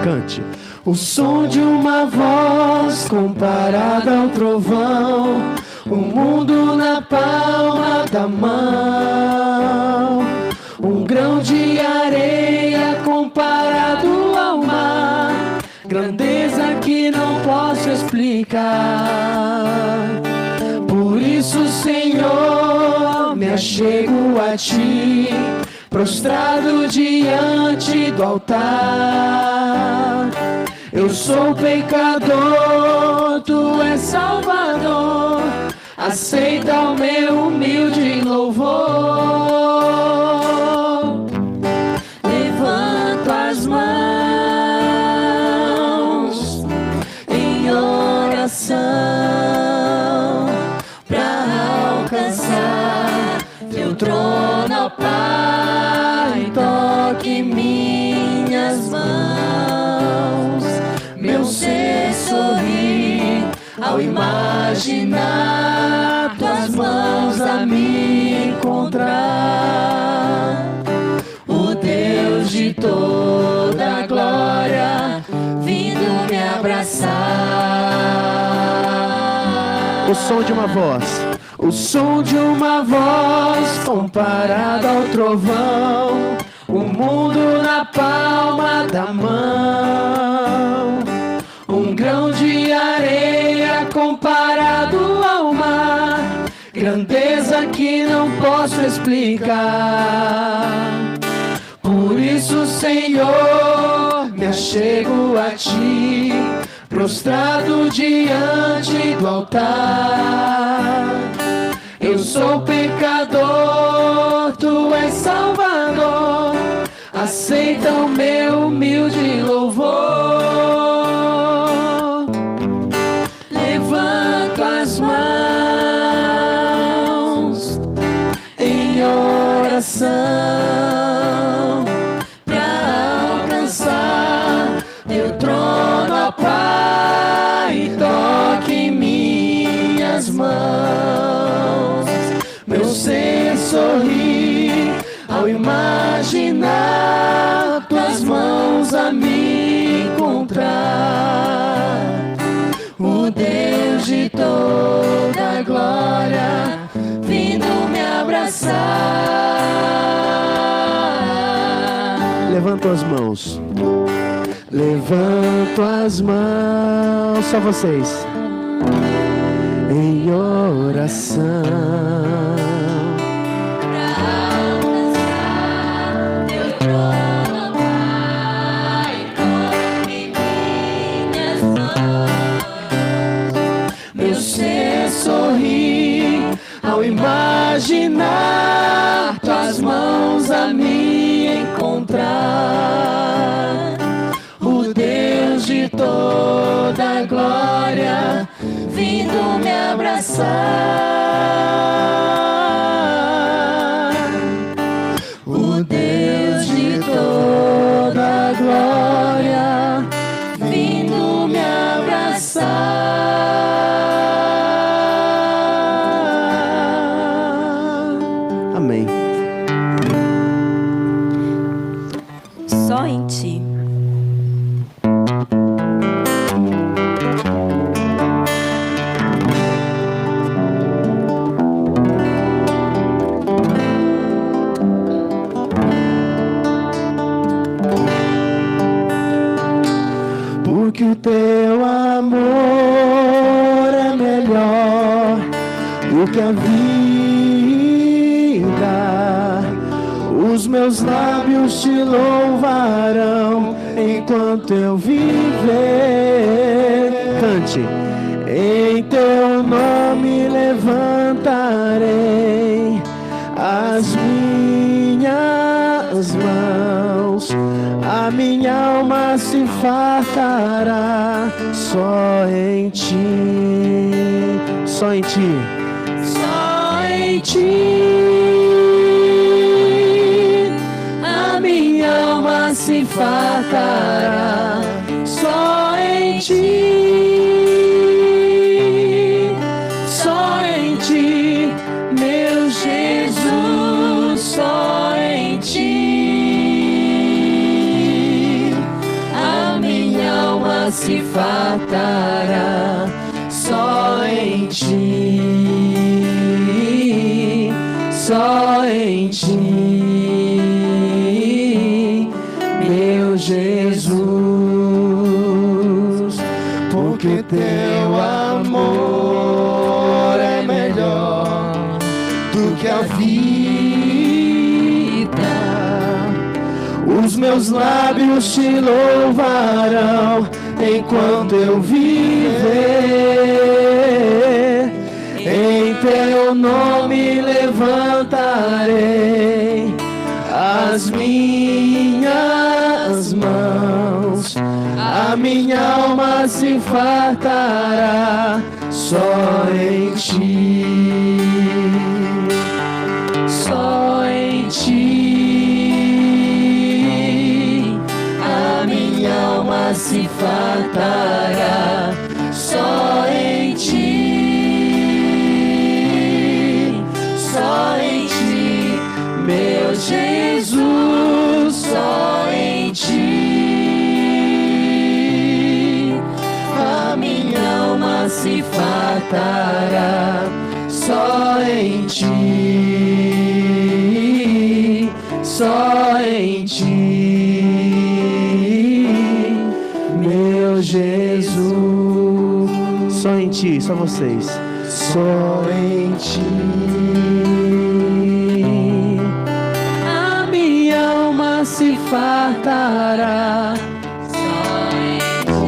Cante. O som de uma voz comparada ao trovão, o mundo na palma da mão, um grão de areia comparado ao mar, grandeza que não posso explicar. Por isso, Senhor, me achego a Ti, prostrado diante do altar. Eu sou pecador, Tu és Salvador, aceita o meu humilde louvor. Levanto as mãos em oração para alcançar Teu trono, ó Pai, toque minhas mãos. Meu ser sorri ao imaginar Tuas mãos a me encontrar. O Deus de toda a glória vindo me abraçar. O som de uma voz. O som de uma voz comparado ao trovão, o mundo na palma da mão, um grão de areia comparado ao mar, grandeza que não posso explicar. Por isso, Senhor, me achego a Ti, prostrado diante do altar. Eu sou pecador, Tu és Salvador, aceita o meu humilde louvor. Levanto as mãos em oração para alcançar Teu trono, ó Pai, toque minhas mãos. Meu ser sorri ao imaginar Tuas mãos a me encontrar. O Deus de toda a glória vindo me abraçar. Levanto as mãos. Levanto as mãos. Só vocês. Em oração. Sorri ao imaginar Tuas mãos a me encontrar. O Deus de toda a glória vindo me abraçar. O Deus de toda a glória vindo me abraçar. Só em Ti. Porque o Teu amor é melhor do que a vida. Os meus lábios Te louvarão enquanto eu viver. Cante. Em Teu nome levantarei as minhas mãos. A minha alma se fartará só em Ti. Só em Ti. Só em Ti. Minha alma se fartará só em Ti, só em Ti, meu Jesus, só em Ti. alma se fartará só em ti, só em ti, meu Jesus, porque teu amor é melhor do que a vida. Os meus lábios te louvarão enquanto eu viver. Em teu nome levantarei as minhas mãos. A minha alma se fartará só em ti, só em ti. A minha alma se fartará só em ti, só em ti, meu Jesus, só em ti. A minha alma se fartará só em ti, só em ti, meu Jesus. Só em ti, só vocês. Só em ti. A minha alma se fartará só em ti,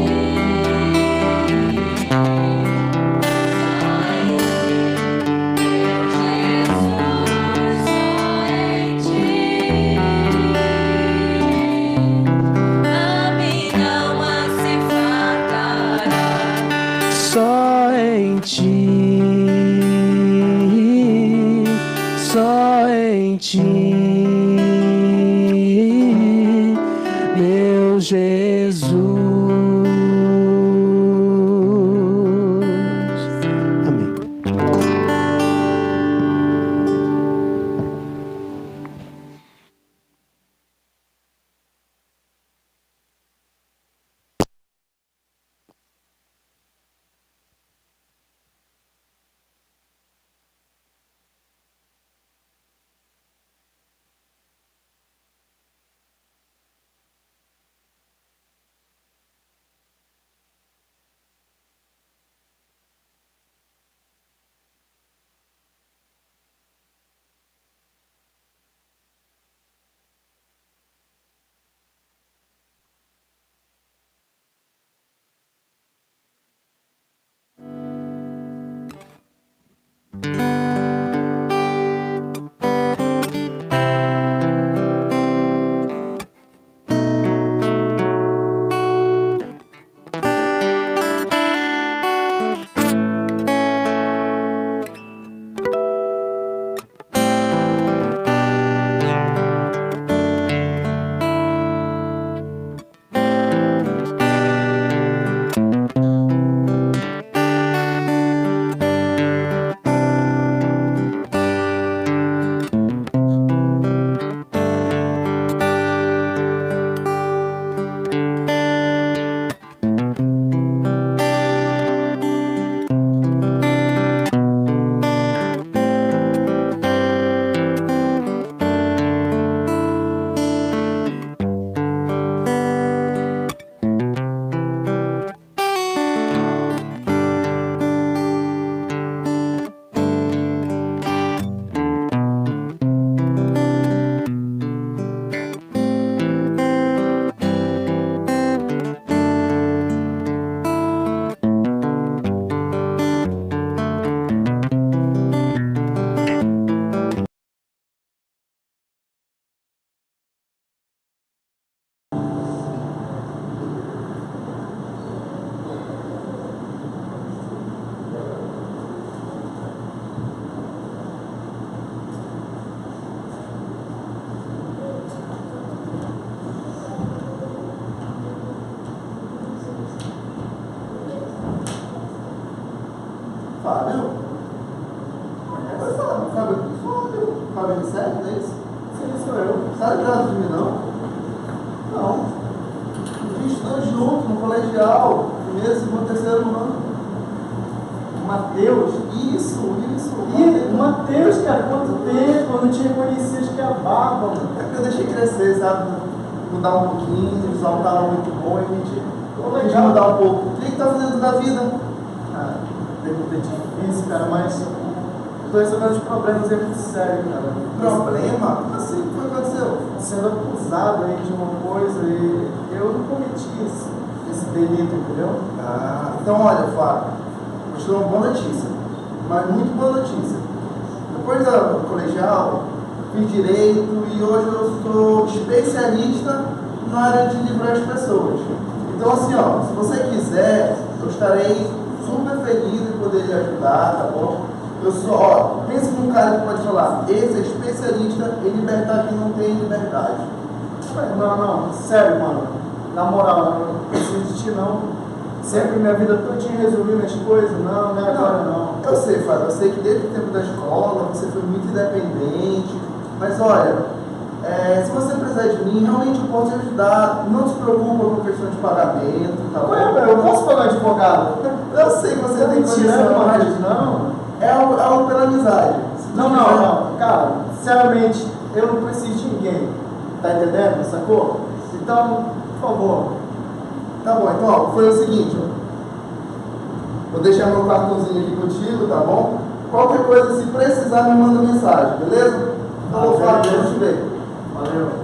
só em ti, só em ti, meu Jesus. Amém. Fábio? Oi, Fábio. Fábio de sério, não é isso? Sim, sou eu. Sai atrás de mim, não? Não. Os bichos estão juntos no colégio. colegial, primeiro, segundo, terceiro ano. Mateus? Isso. Ih, Mateus, cara, quanto tempo? Eu não te reconheci, acho que é a barba, mano. É porque eu deixei crescer, sabe? Mudar um pouquinho, o visual não estava muito bom e a gente mudar um pouco. O que tá fazendo da vida? Ah, deve ter difícil, cara, mas eu tô resolvendo uns problemas aí muito sérios, cara. Problema? Como assim? O que aconteceu? Sendo acusado aí de uma coisa e eu não cometi esse delito, entendeu? Ah, então olha, Fábio, vou te dar uma boa notícia, mas muito boa notícia. Depois do colegial, fiz direito e hoje eu sou especialista na área de livrar as pessoas. Então assim, ó, se você quiser, eu estarei super feliz em poder lhe ajudar, tá bom? Eu sou, ó, pensa num cara que pode falar, esse é especialista em libertar quem não tem liberdade. Não, sério, mano. Na moral, eu não preciso de ti, não. Sempre minha vida todinha resolvi minhas coisas. Não é agora, não. Eu sei, Fábio, eu sei que desde o tempo da escola você foi muito independente, mas olha, se você precisar de mim, realmente eu posso te ajudar. Não se preocupa com questão de pagamento, tá bom? Eu posso pagar advogado? Eu sei que você tem condição, mas não. é algo pela amizade. Não. Cara, sinceramente, eu não preciso de ninguém. Tá entendendo? Sacou? Então, por favor. Tá bom, então ó, foi o seguinte, ó. Vou deixar meu cartãozinho aqui contigo, tá bom? Qualquer coisa, se precisar, me manda mensagem, beleza? Falou, Fábio, a gente vê. Valeu.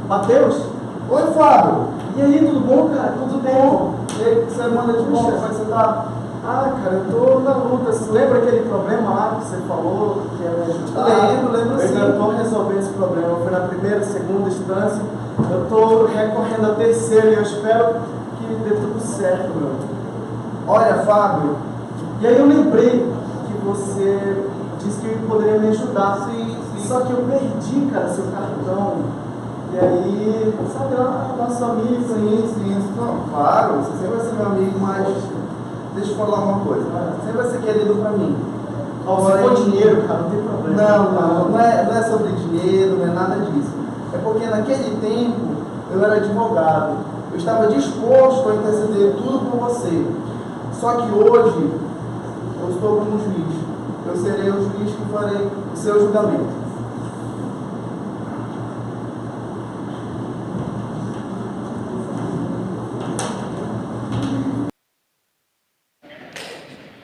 Mateus? Oi, Fábio. E aí, tudo bom, cara? Tudo bom? E aí, que você manda de bom? Como é que você tá? Ah, cara, eu tô na luta. Você lembra aquele problema lá que você falou que ia me ajudar? Lembro Eu sim. ainda tô resolvendo esse problema. Eu fui na primeira, segunda instância. Eu tô recorrendo à terceira e eu espero que dê tudo certo, meu. Olha, Fábio. E aí eu lembrei que você disse que poderia me ajudar. Sim. Só que eu perdi, cara, seu cartão. E aí, sabe lá, nosso amigo aí. Sim. Não, claro, você sempre vai ser meu amigo, mas deixa eu falar uma coisa. Você sempre vai ser querido pra mim. Ó, se for dinheiro, cara, não tem problema. Não é sobre dinheiro, não é nada disso. É porque naquele tempo eu era advogado. Eu estava disposto a interceder tudo por você. Só que hoje eu estou como juiz. Eu serei o juiz que farei o seu julgamento.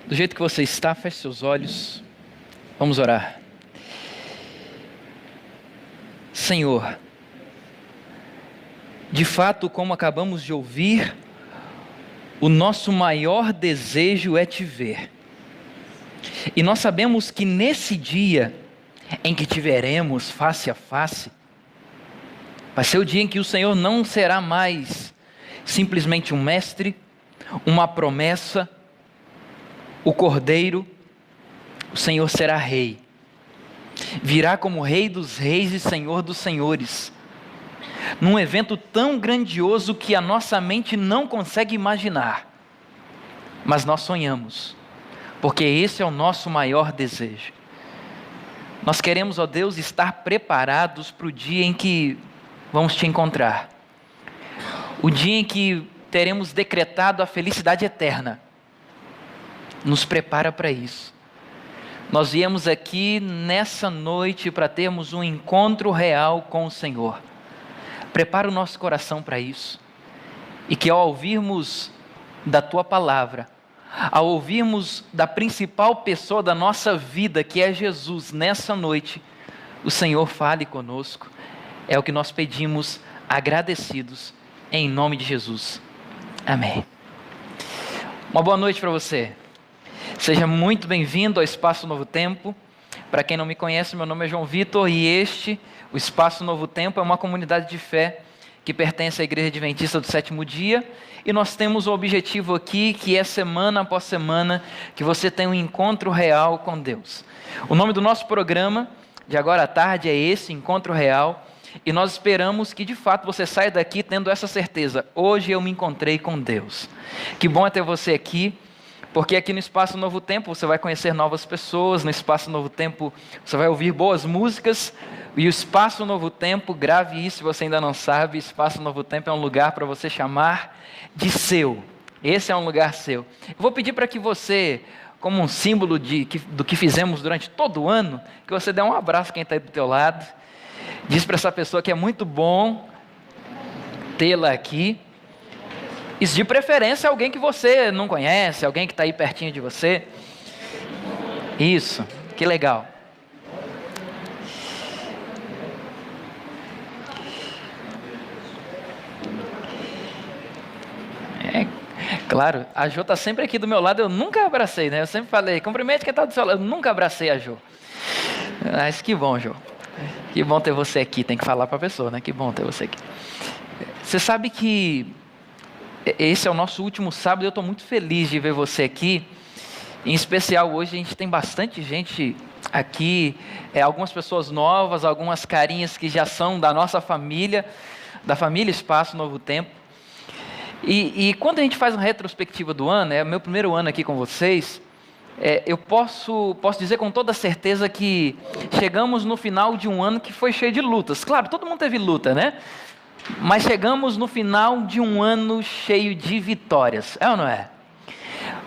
Do jeito que você está, feche seus olhos. Vamos orar. Senhor, de fato, como acabamos de ouvir, o nosso maior desejo é te ver. E nós sabemos que nesse dia em que te veremos face a face, vai ser o dia em que o Senhor não será mais simplesmente um mestre, uma promessa, o Cordeiro. O Senhor será rei, virá como Rei dos reis e Senhor dos senhores, num evento tão grandioso que a nossa mente não consegue imaginar, mas nós sonhamos, porque esse é o nosso maior desejo. Nós queremos, ó Deus, estar preparados para o dia em que vamos te encontrar, o dia em que teremos decretado a felicidade eterna. Nos prepara para isso. Nós viemos aqui nessa noite para termos um encontro real com o Senhor. Prepara o nosso coração para isso. E que ao ouvirmos da Tua Palavra, ao ouvirmos da principal pessoa da nossa vida, que é Jesus, nessa noite, o Senhor fale conosco. É o que nós pedimos, agradecidos, em nome de Jesus. Amém. Uma boa noite para você. Seja muito bem-vindo ao Espaço Novo Tempo. Para quem não me conhece, meu nome é João Vitor e o Espaço Novo Tempo, é uma comunidade de fé que pertence à Igreja Adventista do Sétimo Dia, e nós temos o objetivo aqui, que é semana após semana, que você tenha um encontro real com Deus. O nome do nosso programa, de agora à tarde, é esse, Encontro Real, e nós esperamos que de fato você saia daqui tendo essa certeza: hoje eu me encontrei com Deus. Que bom é ter você aqui, porque aqui no Espaço Novo Tempo você vai conhecer novas pessoas, no Espaço Novo Tempo você vai ouvir boas músicas, e o Espaço Novo Tempo, grave isso se você ainda não sabe, Espaço Novo Tempo é um lugar para você chamar de seu. Esse é um lugar seu. Eu vou pedir para que você, como um símbolo do que fizemos durante todo o ano, que você dê um abraço a quem está aí do teu lado. Diz para essa pessoa que é muito bom tê-la aqui. Isso, de preferência, alguém que você não conhece, alguém que está aí pertinho de você. Isso, que legal. Claro, a Jô está sempre aqui do meu lado, eu nunca abracei, né? Eu sempre falei, cumprimente quem está do seu lado, eu nunca abracei a Jô. Mas que bom, Jô. Que bom ter você aqui, tem que falar para a pessoa, né? Que bom ter você aqui. Você sabe que esse é o nosso último sábado e eu estou muito feliz de ver você aqui. Em especial hoje a gente tem bastante gente aqui, algumas pessoas novas, algumas carinhas que já são da nossa família, da família Espaço Novo Tempo. E quando a gente faz uma retrospectiva do ano, é o meu primeiro ano aqui com vocês, eu posso dizer com toda certeza que chegamos no final de um ano que foi cheio de lutas. Claro, todo mundo teve luta, né? Mas chegamos no final de um ano cheio de vitórias, é ou não é?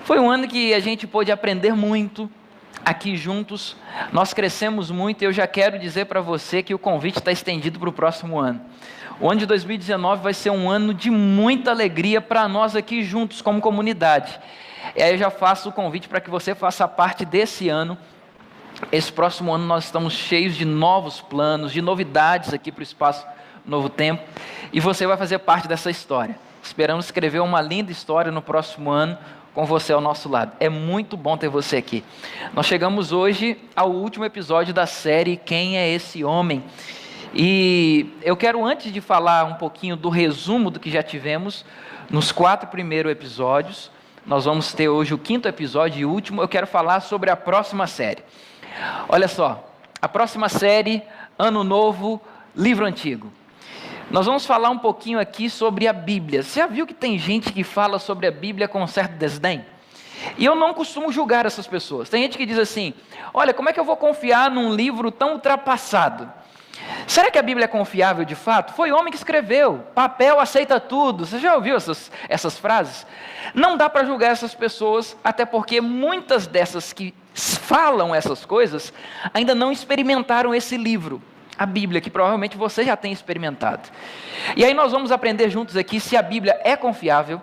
Foi um ano que a gente pôde aprender muito aqui juntos, nós crescemos muito, e eu já quero dizer para você que o convite está estendido para o próximo ano. O ano de 2019 vai ser um ano de muita alegria para nós aqui juntos como comunidade. E aí eu já faço o convite para que você faça parte desse ano. Esse próximo ano nós estamos cheios de novos planos, de novidades aqui para o Espaço Novo Tempo. E você vai fazer parte dessa história. Esperamos escrever uma linda história no próximo ano com você ao nosso lado. É muito bom ter você aqui. Nós chegamos hoje ao último episódio da série Quem é Esse Homem? E eu quero, antes de falar um pouquinho do resumo do que já tivemos nos 4 primeiros episódios, nós vamos ter hoje o 5º episódio e último, eu quero falar sobre a próxima série. Olha só, a próxima série, Ano Novo, Livro Antigo. Nós vamos falar um pouquinho aqui sobre a Bíblia. Você já viu que tem gente que fala sobre a Bíblia com um certo desdém? E eu não costumo julgar essas pessoas. Tem gente que diz assim: olha, como é que eu vou confiar num livro tão ultrapassado? Será que a Bíblia é confiável de fato? Foi homem que escreveu, papel aceita tudo. Você já ouviu essas frases? Não dá para julgar essas pessoas, até porque muitas dessas que falam essas coisas ainda não experimentaram esse livro, a Bíblia, que provavelmente você já tem experimentado. E aí nós vamos aprender juntos aqui se a Bíblia é confiável.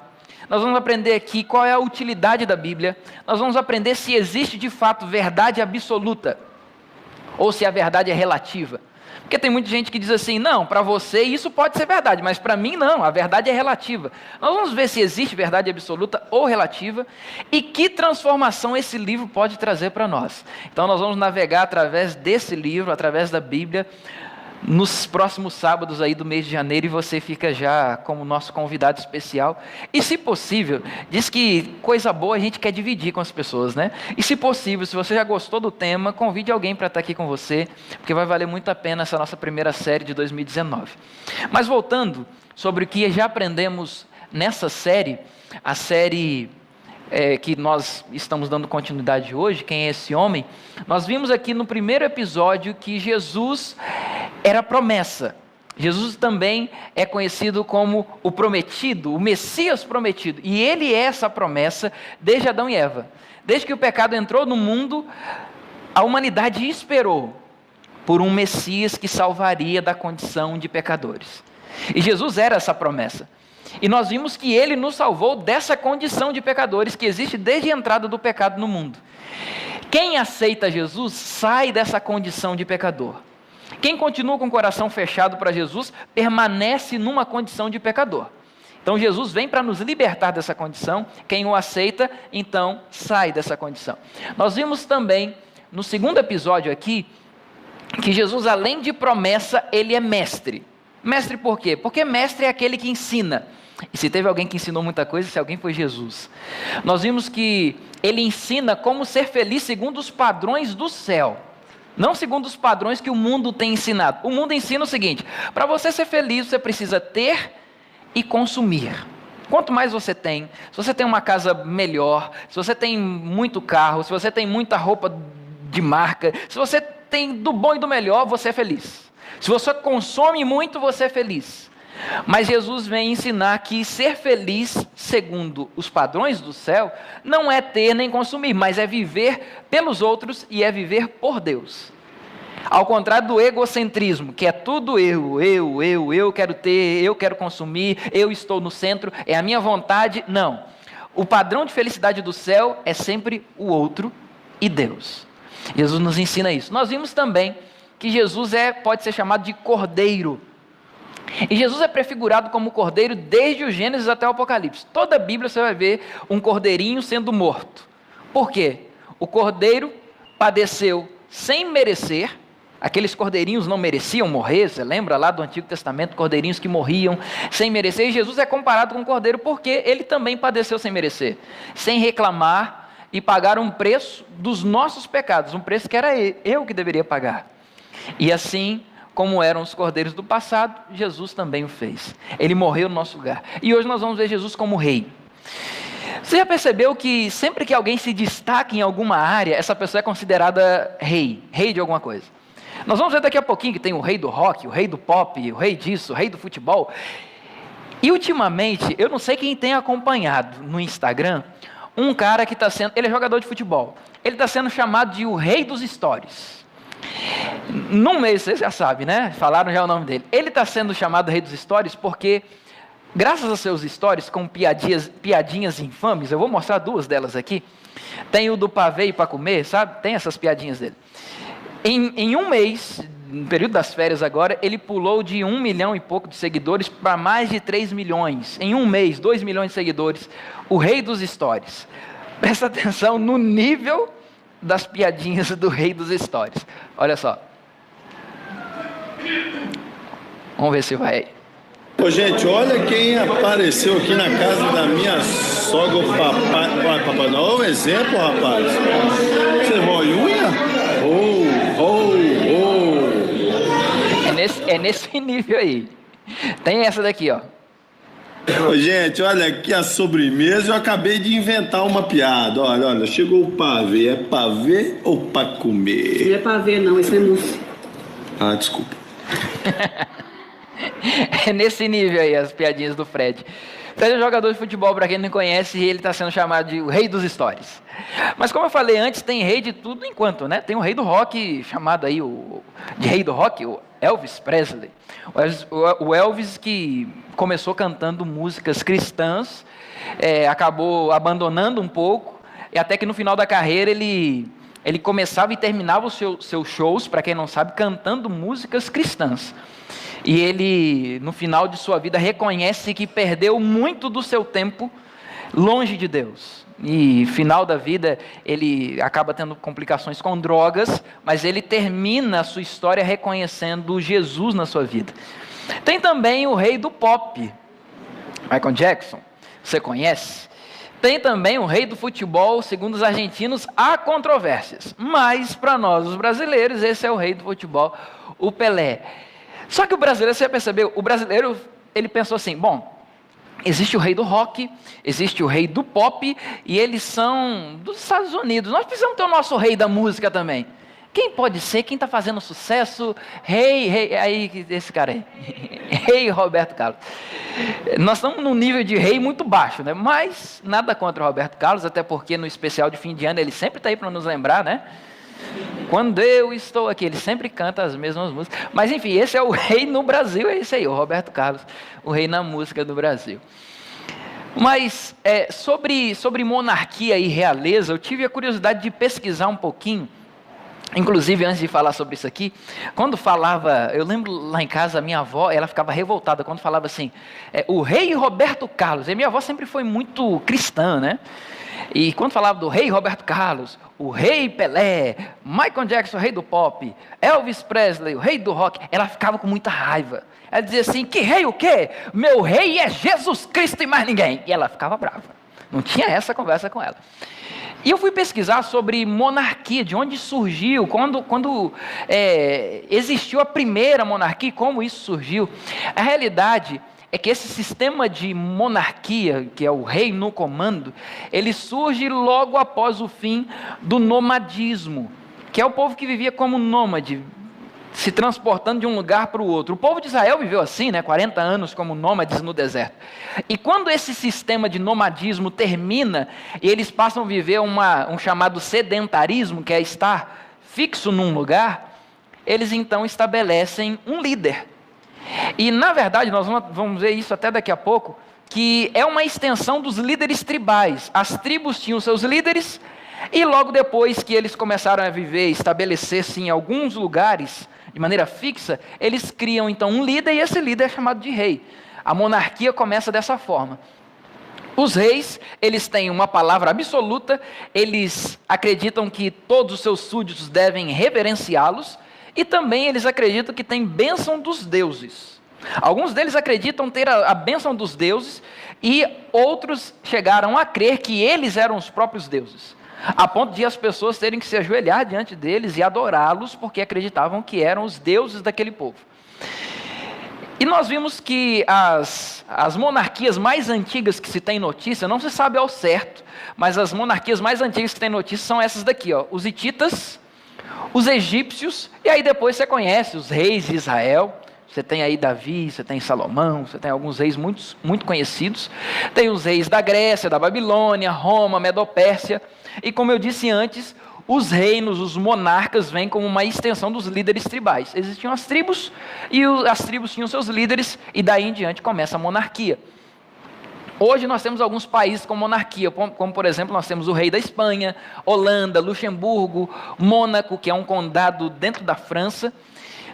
Nós vamos aprender aqui qual é a utilidade da Bíblia. Nós vamos aprender se existe de fato verdade absoluta, ou se a verdade é relativa. Porque tem muita gente que diz assim: não, para você isso pode ser verdade, mas para mim não, a verdade é relativa. Nós vamos ver se existe verdade absoluta ou relativa e que transformação esse livro pode trazer para nós. Então nós vamos navegar através desse livro, através da Bíblia, nos próximos sábados aí do mês de janeiro, e você fica já como nosso convidado especial. E se possível, diz que coisa boa a gente quer dividir com as pessoas, né? E se possível, se você já gostou do tema, convide alguém para estar aqui com você, porque vai valer muito a pena essa nossa primeira série de 2019. Mas voltando sobre o que já aprendemos nessa série, a série que nós estamos dando continuidade hoje, Quem é Esse Homem? Nós vimos aqui no primeiro episódio que Jesus era promessa. Jesus também é conhecido como o prometido, o Messias prometido. E ele é essa promessa desde Adão e Eva. Desde que o pecado entrou no mundo, a humanidade esperou por um Messias que salvaria da condição de pecadores. E Jesus era essa promessa. E nós vimos que ele nos salvou dessa condição de pecadores que existe desde a entrada do pecado no mundo. Quem aceita Jesus sai dessa condição de pecador. Quem continua com o coração fechado para Jesus permanece numa condição de pecador. Então Jesus vem para nos libertar dessa condição. Quem o aceita, então sai dessa condição. Nós vimos também, no segundo episódio aqui, que Jesus, além de promessa, ele é mestre. Mestre por quê? Porque mestre é aquele que ensina. E se teve alguém que ensinou muita coisa, esse alguém foi Jesus. Nós vimos que ele ensina como ser feliz segundo os padrões do céu. Não segundo os padrões que o mundo tem ensinado. O mundo ensina o seguinte: para você ser feliz, você precisa ter e consumir. Quanto mais você tem, se você tem uma casa melhor, se você tem muito carro, se você tem muita roupa de marca, se você tem do bom e do melhor, você é feliz. Se você consome muito, você é feliz. Mas Jesus vem ensinar que ser feliz, segundo os padrões do céu, não é ter nem consumir, mas é viver pelos outros e é viver por Deus. Ao contrário do egocentrismo, que é tudo eu quero ter, eu quero consumir, eu estou no centro, é a minha vontade. Não. O padrão de felicidade do céu é sempre o outro e Deus. Jesus nos ensina isso. Nós vimos também que Jesus pode ser chamado de cordeiro. E Jesus é prefigurado como cordeiro desde o Gênesis até o Apocalipse. Toda a Bíblia você vai ver um cordeirinho sendo morto. Por quê? O cordeiro padeceu sem merecer. Aqueles cordeirinhos não mereciam morrer, você lembra lá do Antigo Testamento, cordeirinhos que morriam sem merecer, e Jesus é comparado com um cordeiro porque ele também padeceu sem merecer, sem reclamar e pagar um preço dos nossos pecados, um preço que era eu que deveria pagar. E assim como eram os cordeiros do passado, Jesus também o fez. Ele morreu no nosso lugar. E hoje nós vamos ver Jesus como rei. Você já percebeu que sempre que alguém se destaca em alguma área, essa pessoa é considerada rei de alguma coisa? Nós vamos ver daqui a pouquinho que tem o rei do rock, o rei do pop, o rei disso, o rei do futebol. E ultimamente, eu não sei quem tem acompanhado no Instagram, um cara que está sendo, ele é jogador de futebol, ele está sendo chamado de o rei dos stories. Num mês, você já sabe, né? Falaram já o nome dele. Ele está sendo chamado rei dos stories porque, graças aos seus stories com piadinhas infames, eu vou mostrar duas delas aqui. Tem o do pavê e para comer, sabe? Tem essas piadinhas dele. Em um mês, no período das férias agora, ele pulou de 1 milhão e pouco de seguidores para mais de 3 milhões. Em um mês, 2 milhões de seguidores. O rei dos stories. Presta atenção no nível das piadinhas do rei dos stories. Olha só. Vamos ver se vai aí. Ô, gente, olha quem apareceu aqui na casa da minha sogra, o Papai Noel. Um exemplo, rapaz. Você rói unha? É nesse nível aí. Tem essa daqui, ó. Ô, gente, olha aqui a sobremesa. Eu acabei de inventar uma piada. Olha, chegou o pavê. É pavê ou pra comer? Não é pavê não, isso é mousse. Ah, desculpa. É nesse nível aí as piadinhas do Fred. Fred é jogador de futebol, para quem não conhece, e ele está sendo chamado de o rei dos stories. Mas como eu falei antes, tem rei de tudo enquanto, né? Tem o rei do rock, chamado aí de rei do rock, o Elvis Presley. O Elvis que começou cantando músicas cristãs, acabou abandonando um pouco, e até que no final da carreira ele começava e terminava os seus shows, para quem não sabe, cantando músicas cristãs. E ele, no final de sua vida, reconhece que perdeu muito do seu tempo longe de Deus. E final da vida, ele acaba tendo complicações com drogas, mas ele termina a sua história reconhecendo Jesus na sua vida. Tem também o rei do pop, Michael Jackson, você conhece? Tem também o rei do futebol, segundo os argentinos, há controvérsias. Mas, para nós, os brasileiros, esse é o rei do futebol, o Pelé. Só que o brasileiro, você já percebeu, o brasileiro, ele pensou assim, bom, existe o rei do rock, existe o rei do pop, e eles são dos Estados Unidos, nós precisamos ter o nosso rei da música também. Quem pode ser? Quem está fazendo sucesso? Rei, aí esse cara aí, rei Roberto Carlos. Nós estamos num nível de rei muito baixo, né? Mas nada contra o Roberto Carlos, até porque no especial de fim de ano ele sempre está aí para nos lembrar, né? Quando eu estou aqui, ele sempre canta as mesmas músicas. Mas enfim, esse é o rei no Brasil, é esse aí, o Roberto Carlos, o rei na música do Brasil. Mas sobre monarquia e realeza, eu tive a curiosidade de pesquisar um pouquinho. Inclusive, antes de falar sobre isso aqui, quando falava, eu lembro lá em casa, a minha avó, ela ficava revoltada quando falava assim, o rei Roberto Carlos. E minha avó sempre foi muito cristã, né? E quando falava do rei Roberto Carlos, o rei Pelé, Michael Jackson, o rei do pop, Elvis Presley, o rei do rock, ela ficava com muita raiva. Ela dizia assim, que rei o quê? Meu rei é Jesus Cristo e mais ninguém. E ela ficava brava. Não tinha essa conversa com ela. E eu fui pesquisar sobre monarquia, de onde surgiu, quando existiu a primeira monarquia, como isso surgiu. A realidade é que esse sistema de monarquia, que é o rei no comando, ele surge logo após o fim do nomadismo, que é o povo que vivia como nômade, se transportando de um lugar para o outro. O povo de Israel viveu assim, 40 anos como nômades no deserto. E quando esse sistema de nomadismo termina, e eles passam a viver um chamado sedentarismo, que é estar fixo num lugar, eles então estabelecem um líder. E na verdade, nós vamos ver isso até daqui a pouco, que é uma extensão dos líderes tribais. As tribos tinham seus líderes, e logo depois que eles começaram a viver, estabelecer-se em alguns lugares, de maneira fixa, eles criam então um líder, e esse líder é chamado de rei. A monarquia começa dessa forma. Os reis, eles têm uma palavra absoluta, eles acreditam que todos os seus súditos devem reverenciá-los, e também eles acreditam que tem bênção dos deuses. Alguns deles acreditam ter a bênção dos deuses, e outros chegaram a crer que eles eram os próprios deuses, a ponto de as pessoas terem que se ajoelhar diante deles e adorá-los, porque acreditavam que eram os deuses daquele povo. E nós vimos que as monarquias mais antigas que se tem notícia, não se sabe ao certo, mas as monarquias mais antigas que tem notícia são essas daqui, os hititas, os egípcios, e aí depois você conhece os reis de Israel. Você tem aí Davi, você tem Salomão, você tem alguns reis muito conhecidos. Tem os reis da Grécia, da Babilônia, Roma, Medopérsia. E como eu disse antes, os reinos, os monarcas, vêm como uma extensão dos líderes tribais. Existiam as tribos, e as tribos tinham seus líderes, e daí em diante começa a monarquia. Hoje nós temos alguns países com monarquia, como por exemplo nós temos o rei da Espanha, Holanda, Luxemburgo, Mônaco, que é um condado dentro da França.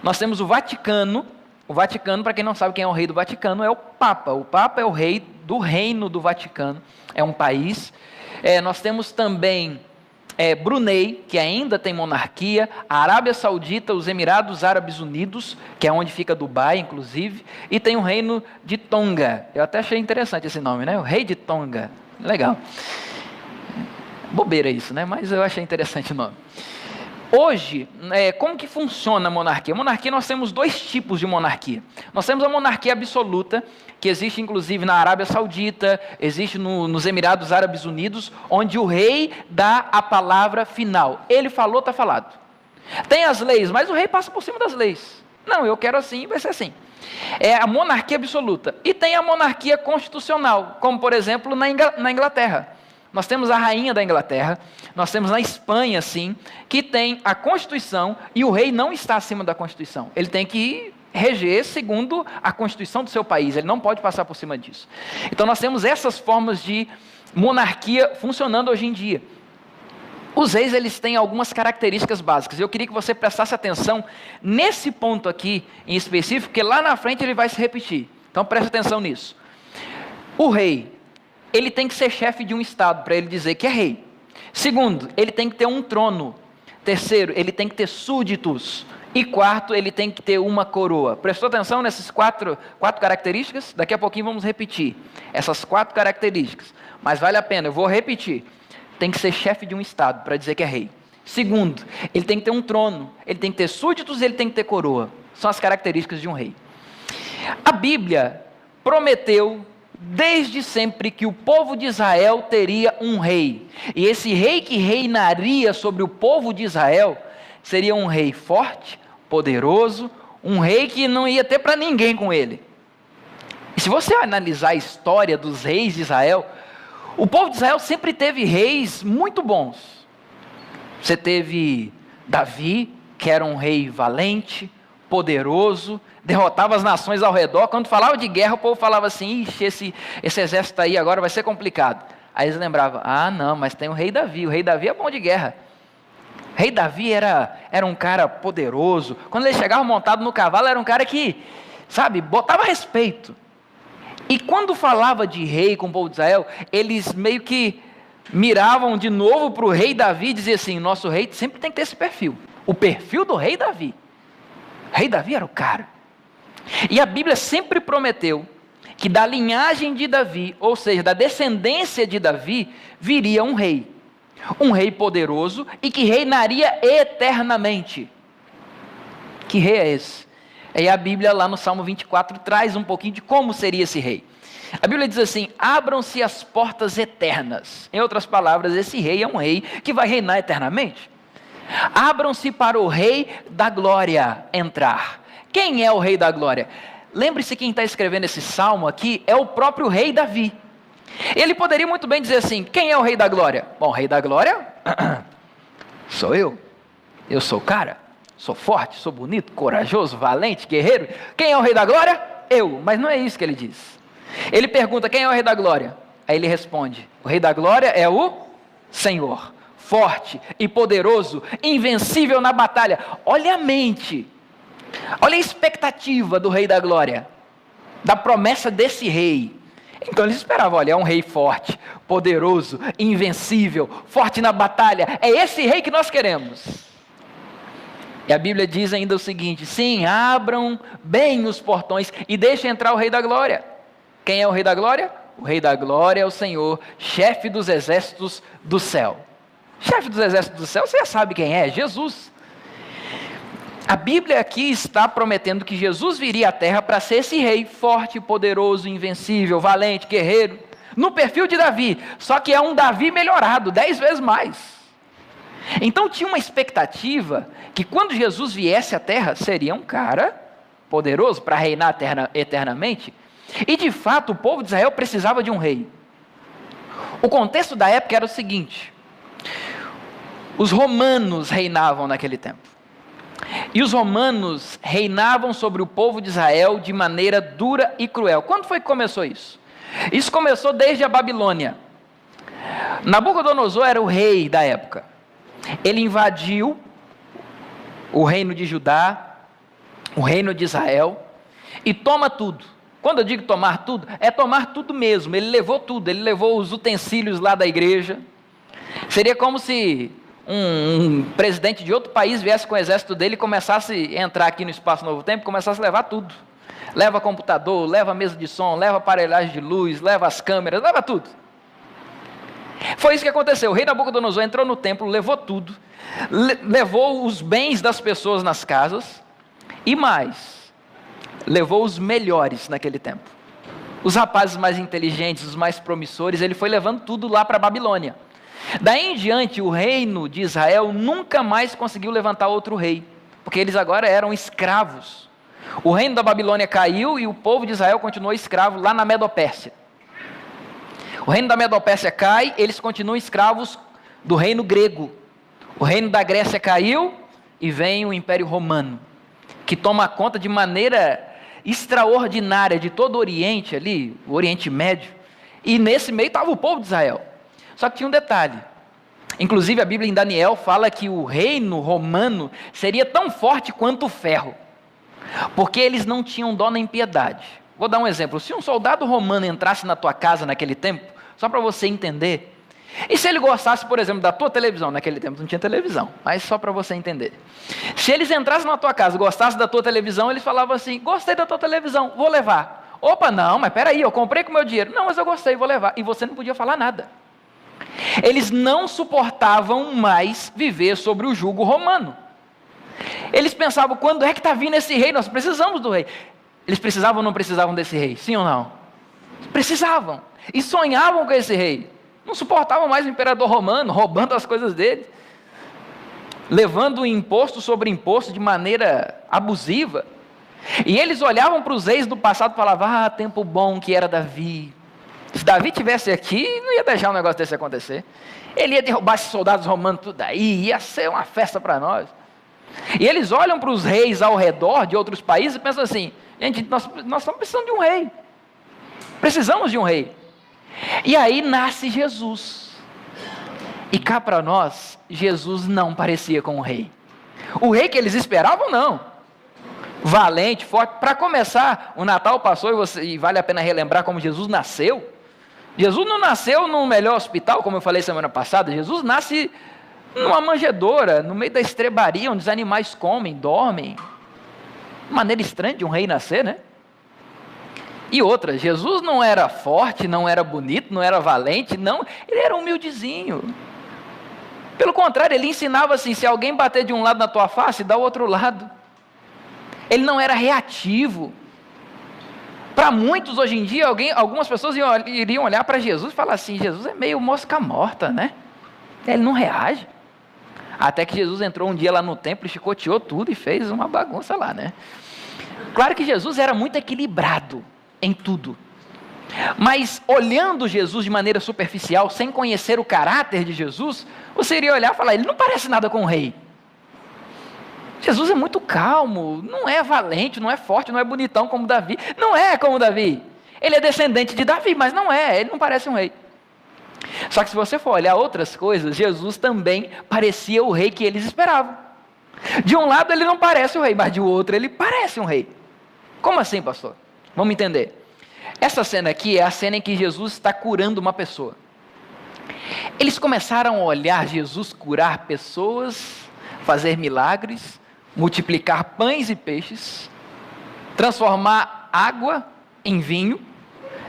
Nós temos o Vaticano. O Vaticano, para quem não sabe quem é o rei do Vaticano, é o Papa. O Papa é o rei do reino do Vaticano, é um país. Nós temos também Brunei, que ainda tem monarquia, a Arábia Saudita, os Emirados Árabes Unidos, que é onde fica Dubai, inclusive, e tem o reino de Tonga. Eu até achei interessante esse nome, o rei de Tonga. Legal. Bobeira isso, mas eu achei interessante o nome. Hoje, como que funciona a monarquia? A monarquia, nós temos dois tipos de monarquia. Nós temos a monarquia absoluta, que existe inclusive na Arábia Saudita, existe nos Emirados Árabes Unidos, onde o rei dá a palavra final. Ele falou, está falado. Tem as leis, mas o rei passa por cima das leis. Não, eu quero assim, vai ser assim. É a monarquia absoluta. E tem a monarquia constitucional, como por exemplo na Inglaterra. Nós temos a rainha da Inglaterra, nós temos na Espanha, sim, que tem a Constituição, e o rei não está acima da Constituição. Ele tem que reger segundo a Constituição do seu país, ele não pode passar por cima disso. Então nós temos essas formas de monarquia funcionando hoje em dia. Os reis, eles têm algumas características básicas. Eu queria que você prestasse atenção nesse ponto aqui em específico, porque lá na frente ele vai se repetir. Então preste atenção nisso. O rei, ele tem que ser chefe de um estado para ele dizer que é rei. Segundo, ele tem que ter um trono. Terceiro, ele tem que ter súditos. E quarto, ele tem que ter uma coroa. Prestou atenção nessas quatro características? Daqui a pouquinho vamos repetir essas 4 características. Mas vale a pena, eu vou repetir. Tem que ser chefe de um estado para dizer que é rei. Segundo, ele tem que ter um trono. Ele tem que ter súditos e ele tem que ter coroa. São as características de um rei. A Bíblia prometeu desde sempre que o povo de Israel teria um rei. E esse rei que reinaria sobre o povo de Israel seria um rei forte, poderoso, um rei que não ia ter para ninguém com ele. E se você analisar a história dos reis de Israel, o povo de Israel sempre teve reis muito bons. Você teve Davi, que era um rei valente, poderoso, derrotava as nações ao redor. Quando falava de guerra, o povo falava assim: ixi, esse exército aí agora vai ser complicado. Aí eles lembravam: ah não, mas tem o rei Davi é bom de guerra. Rei Davi era um cara poderoso. Quando ele chegava montado no cavalo, era um cara que, sabe, botava respeito. E quando falava de rei com o povo de Israel, eles meio que miravam de novo para o rei Davi e diziam assim: nosso rei sempre tem que ter esse perfil. O perfil do rei Davi. O rei Davi era o cara. E a Bíblia sempre prometeu que da linhagem de Davi, ou seja, da descendência de Davi, viria um rei. Um rei poderoso e que reinaria eternamente. Que rei é esse? E a Bíblia lá no Salmo 24 traz um pouquinho de como seria esse rei. A Bíblia diz assim: abram-se as portas eternas. Em outras palavras, esse rei é um rei que vai reinar eternamente. Abram-se para o rei da glória entrar. Quem é o rei da glória? Lembre-se, quem está escrevendo esse salmo aqui é o próprio rei Davi. Ele poderia muito bem dizer assim: quem é o rei da glória? Bom, o rei da glória sou eu. Eu sou o cara. Sou forte, sou bonito, corajoso, valente, guerreiro. Quem é o rei da glória? Eu. Mas não é isso que ele diz. Ele pergunta: quem é o rei da glória? Aí ele responde: o rei da glória é o Senhor, forte e poderoso, invencível na batalha. Olha a mente, olha a expectativa do rei da glória, da promessa desse rei. Então eles esperavam: olha, é um rei forte, poderoso, invencível, forte na batalha. É esse rei que nós queremos. E a Bíblia diz ainda o seguinte: sim, abram bem os portões e deixem entrar o rei da glória. Quem é o rei da glória? O rei da glória é o Senhor, chefe dos exércitos do céu. Chefe dos exércitos do céu, você já sabe quem é: Jesus. A Bíblia aqui está prometendo que Jesus viria à terra para ser esse rei forte, poderoso, invencível, valente, guerreiro, no perfil de Davi, só que é um Davi melhorado, 10 vezes mais. Então tinha uma expectativa que quando Jesus viesse à terra, seria um cara poderoso para reinar eternamente. E de fato o povo de Israel precisava de um rei. O contexto da época era o seguinte: os romanos reinavam naquele tempo. E os romanos reinavam sobre o povo de Israel de maneira dura e cruel. Quando foi que começou isso? Isso começou desde a Babilônia. Nabucodonosor era o rei da época. Ele invadiu o reino de Judá, o reino de Israel, e toma tudo. Quando eu digo tomar tudo, é tomar tudo mesmo. Ele levou tudo, ele levou os utensílios lá da igreja. Seria como se um presidente de outro país viesse com o exército dele e começasse a entrar aqui no Espaço Novo Tempo e começasse a levar tudo. Leva computador, leva mesa de som, leva aparelhagem de luz, leva as câmeras, leva tudo. Foi isso que aconteceu. O rei Nabucodonosor entrou no templo, levou tudo, levou os bens das pessoas nas casas e mais, levou os melhores naquele tempo. Os rapazes mais inteligentes, os mais promissores, ele foi levando tudo lá para a Babilônia. Daí em diante, o reino de Israel nunca mais conseguiu levantar outro rei, porque eles agora eram escravos. O reino da Babilônia caiu e o povo de Israel continuou escravo lá na Medopérsia. O reino da Medopérsia cai, eles continuam escravos do reino grego. O reino da Grécia caiu e vem o Império Romano, que toma conta de maneira extraordinária de todo o Oriente ali, o Oriente Médio. E nesse meio estava o povo de Israel. Só que tinha um detalhe. Inclusive a Bíblia em Daniel fala que o reino romano seria tão forte quanto o ferro, porque eles não tinham dó nem piedade. Vou dar um exemplo: se um soldado romano entrasse na tua casa naquele tempo, só para você entender, e se ele gostasse, por exemplo, da tua televisão, naquele tempo não tinha televisão, mas só para você entender, se eles entrassem na tua casa, gostassem da tua televisão, eles falavam assim: gostei da tua televisão, vou levar. Opa, não, mas peraí, eu comprei com meu dinheiro. Não, mas eu gostei, vou levar. E você não podia falar nada. Eles não suportavam mais viver sobre o jugo romano. Eles pensavam: quando é que está vindo esse rei? Nós precisamos do rei. Eles precisavam ou não precisavam desse rei? Sim ou não? Precisavam. E sonhavam com esse rei. Não suportavam mais o imperador romano roubando as coisas dele, levando imposto sobre imposto de maneira abusiva. E eles olhavam para os reis do passado e falavam: ah, tempo bom que era Davi. Se Davi tivesse aqui, não ia deixar um negócio desse acontecer. Ele ia derrubar esses soldados romanos tudo aí, ia ser uma festa para nós. E eles olham para os reis ao redor de outros países e pensam assim: gente, nós estamos precisando de um rei. Precisamos de um rei. E aí nasce Jesus. E cá para nós, Jesus não parecia com um rei. O rei que eles esperavam, não. Valente, forte. Para começar, o Natal passou e vale a pena relembrar como Jesus nasceu. Jesus não nasceu no melhor hospital, como eu falei semana passada. Jesus nasce numa manjedoura, no meio da estrebaria, onde os animais comem, dormem. Maneira estranha de um rei nascer, né? E outra, Jesus não era forte, não era bonito, não era valente, não. Ele era humildezinho. Pelo contrário, ele ensinava assim, se alguém bater de um lado na tua face, dá o outro lado. Ele não era reativo. Para muitos hoje em dia, algumas pessoas iriam olhar para Jesus e falar assim, Jesus é meio mosca morta, né? Ele não reage. Até que Jesus entrou um dia lá no templo e chicoteou tudo e fez uma bagunça lá, né? Claro que Jesus era muito equilibrado em tudo. Mas olhando Jesus de maneira superficial, sem conhecer o caráter de Jesus, você iria olhar e falar, ele não parece nada com o rei. Jesus é muito calmo, não é valente, não é forte, não é bonitão como Davi. Não é como Davi. Ele é descendente de Davi, mas não é, ele não parece um rei. Só que se você for olhar outras coisas, Jesus também parecia o rei que eles esperavam. De um lado ele não parece o rei, mas de outro ele parece um rei. Como assim, pastor? Vamos entender. Essa cena aqui é a cena em que Jesus está curando uma pessoa. Eles começaram a olhar Jesus curar pessoas, fazer milagres, multiplicar pães e peixes, transformar água em vinho.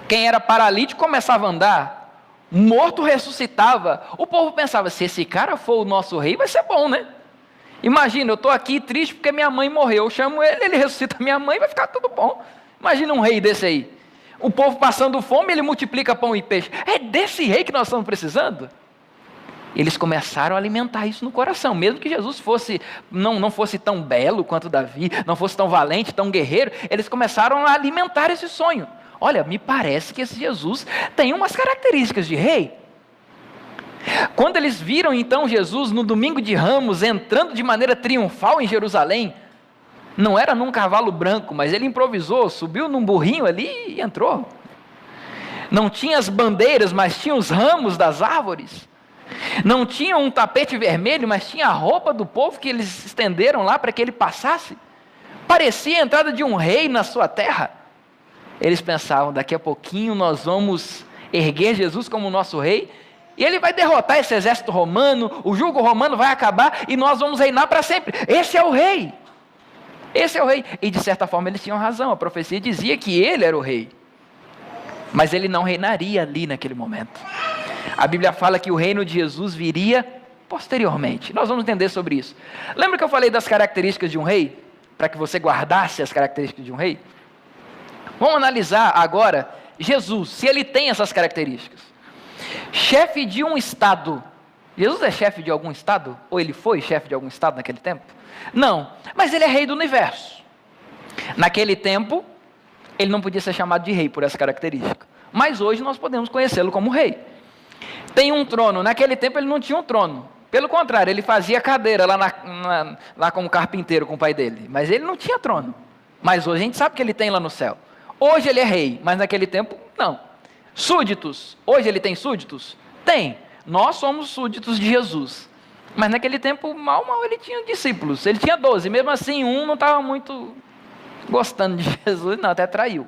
Quem era paralítico começava a andar, morto ressuscitava. O povo pensava, se esse cara for o nosso rei, vai ser bom, né? Imagina, eu estou aqui triste porque minha mãe morreu, eu chamo ele, ele ressuscita minha mãe, vai ficar tudo bom. Imagina um rei desse aí. O povo passando fome, ele multiplica pão e peixe. É desse rei que nós estamos precisando? Eles começaram a alimentar isso no coração, mesmo que Jesus não fosse tão belo quanto Davi, não fosse tão valente, tão guerreiro, eles começaram a alimentar esse sonho. Olha, me parece que esse Jesus tem umas características de rei. Quando eles viram então Jesus no domingo de Ramos, entrando de maneira triunfal em Jerusalém, não era num cavalo branco, mas ele improvisou, subiu num burrinho ali e entrou. Não tinha as bandeiras, mas tinha os ramos das árvores. Não tinha um tapete vermelho, mas tinha a roupa do povo que eles estenderam lá para que ele passasse. Parecia a entrada de um rei na sua terra. Eles pensavam, daqui a pouquinho nós vamos erguer Jesus como nosso rei, e ele vai derrotar esse exército romano, o jugo romano vai acabar, e nós vamos reinar para sempre. Esse é o rei. Esse é o rei. E de certa forma eles tinham razão, a profecia dizia que ele era o rei. Mas ele não reinaria ali naquele momento. A Bíblia fala que o reino de Jesus viria posteriormente. Nós vamos entender sobre isso. Lembra que eu falei das características de um rei? Para que você guardasse as características de um rei? Vamos analisar agora Jesus, se ele tem essas características. Chefe de um estado. Jesus é chefe de algum estado? Ou ele foi chefe de algum estado naquele tempo? Não, mas ele é rei do universo. Naquele tempo, ele não podia ser chamado de rei por essa característica. Mas hoje nós podemos conhecê-lo como rei. Tem um trono. Naquele tempo ele não tinha um trono. Pelo contrário, ele fazia cadeira lá como carpinteiro com o pai dele. Mas ele não tinha trono. Mas hoje a gente sabe que ele tem lá no céu. Hoje ele é rei, mas naquele tempo não. Súditos. Hoje ele tem súditos? Tem. Nós somos súditos de Jesus. Mas naquele tempo, mal ele tinha discípulos. Ele tinha 12. Mesmo assim, um não estava muito gostando de Jesus. Não, até traiu.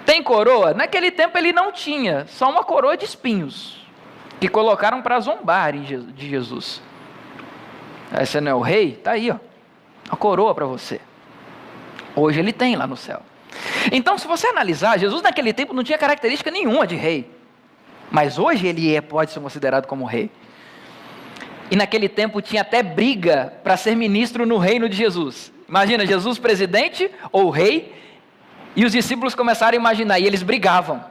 Tem coroa? Naquele tempo ele não tinha. Só uma coroa de espinhos. Que colocaram para zombar de Jesus. Aí você não é o rei? Está aí, ó. Uma coroa para você. Hoje ele tem lá no céu. Então, se você analisar, Jesus naquele tempo não tinha característica nenhuma de rei. Mas hoje ele pode ser considerado como rei. E naquele tempo tinha até briga para ser ministro no reino de Jesus. Imagina, Jesus presidente ou rei, e os discípulos começaram a imaginar, e eles brigavam.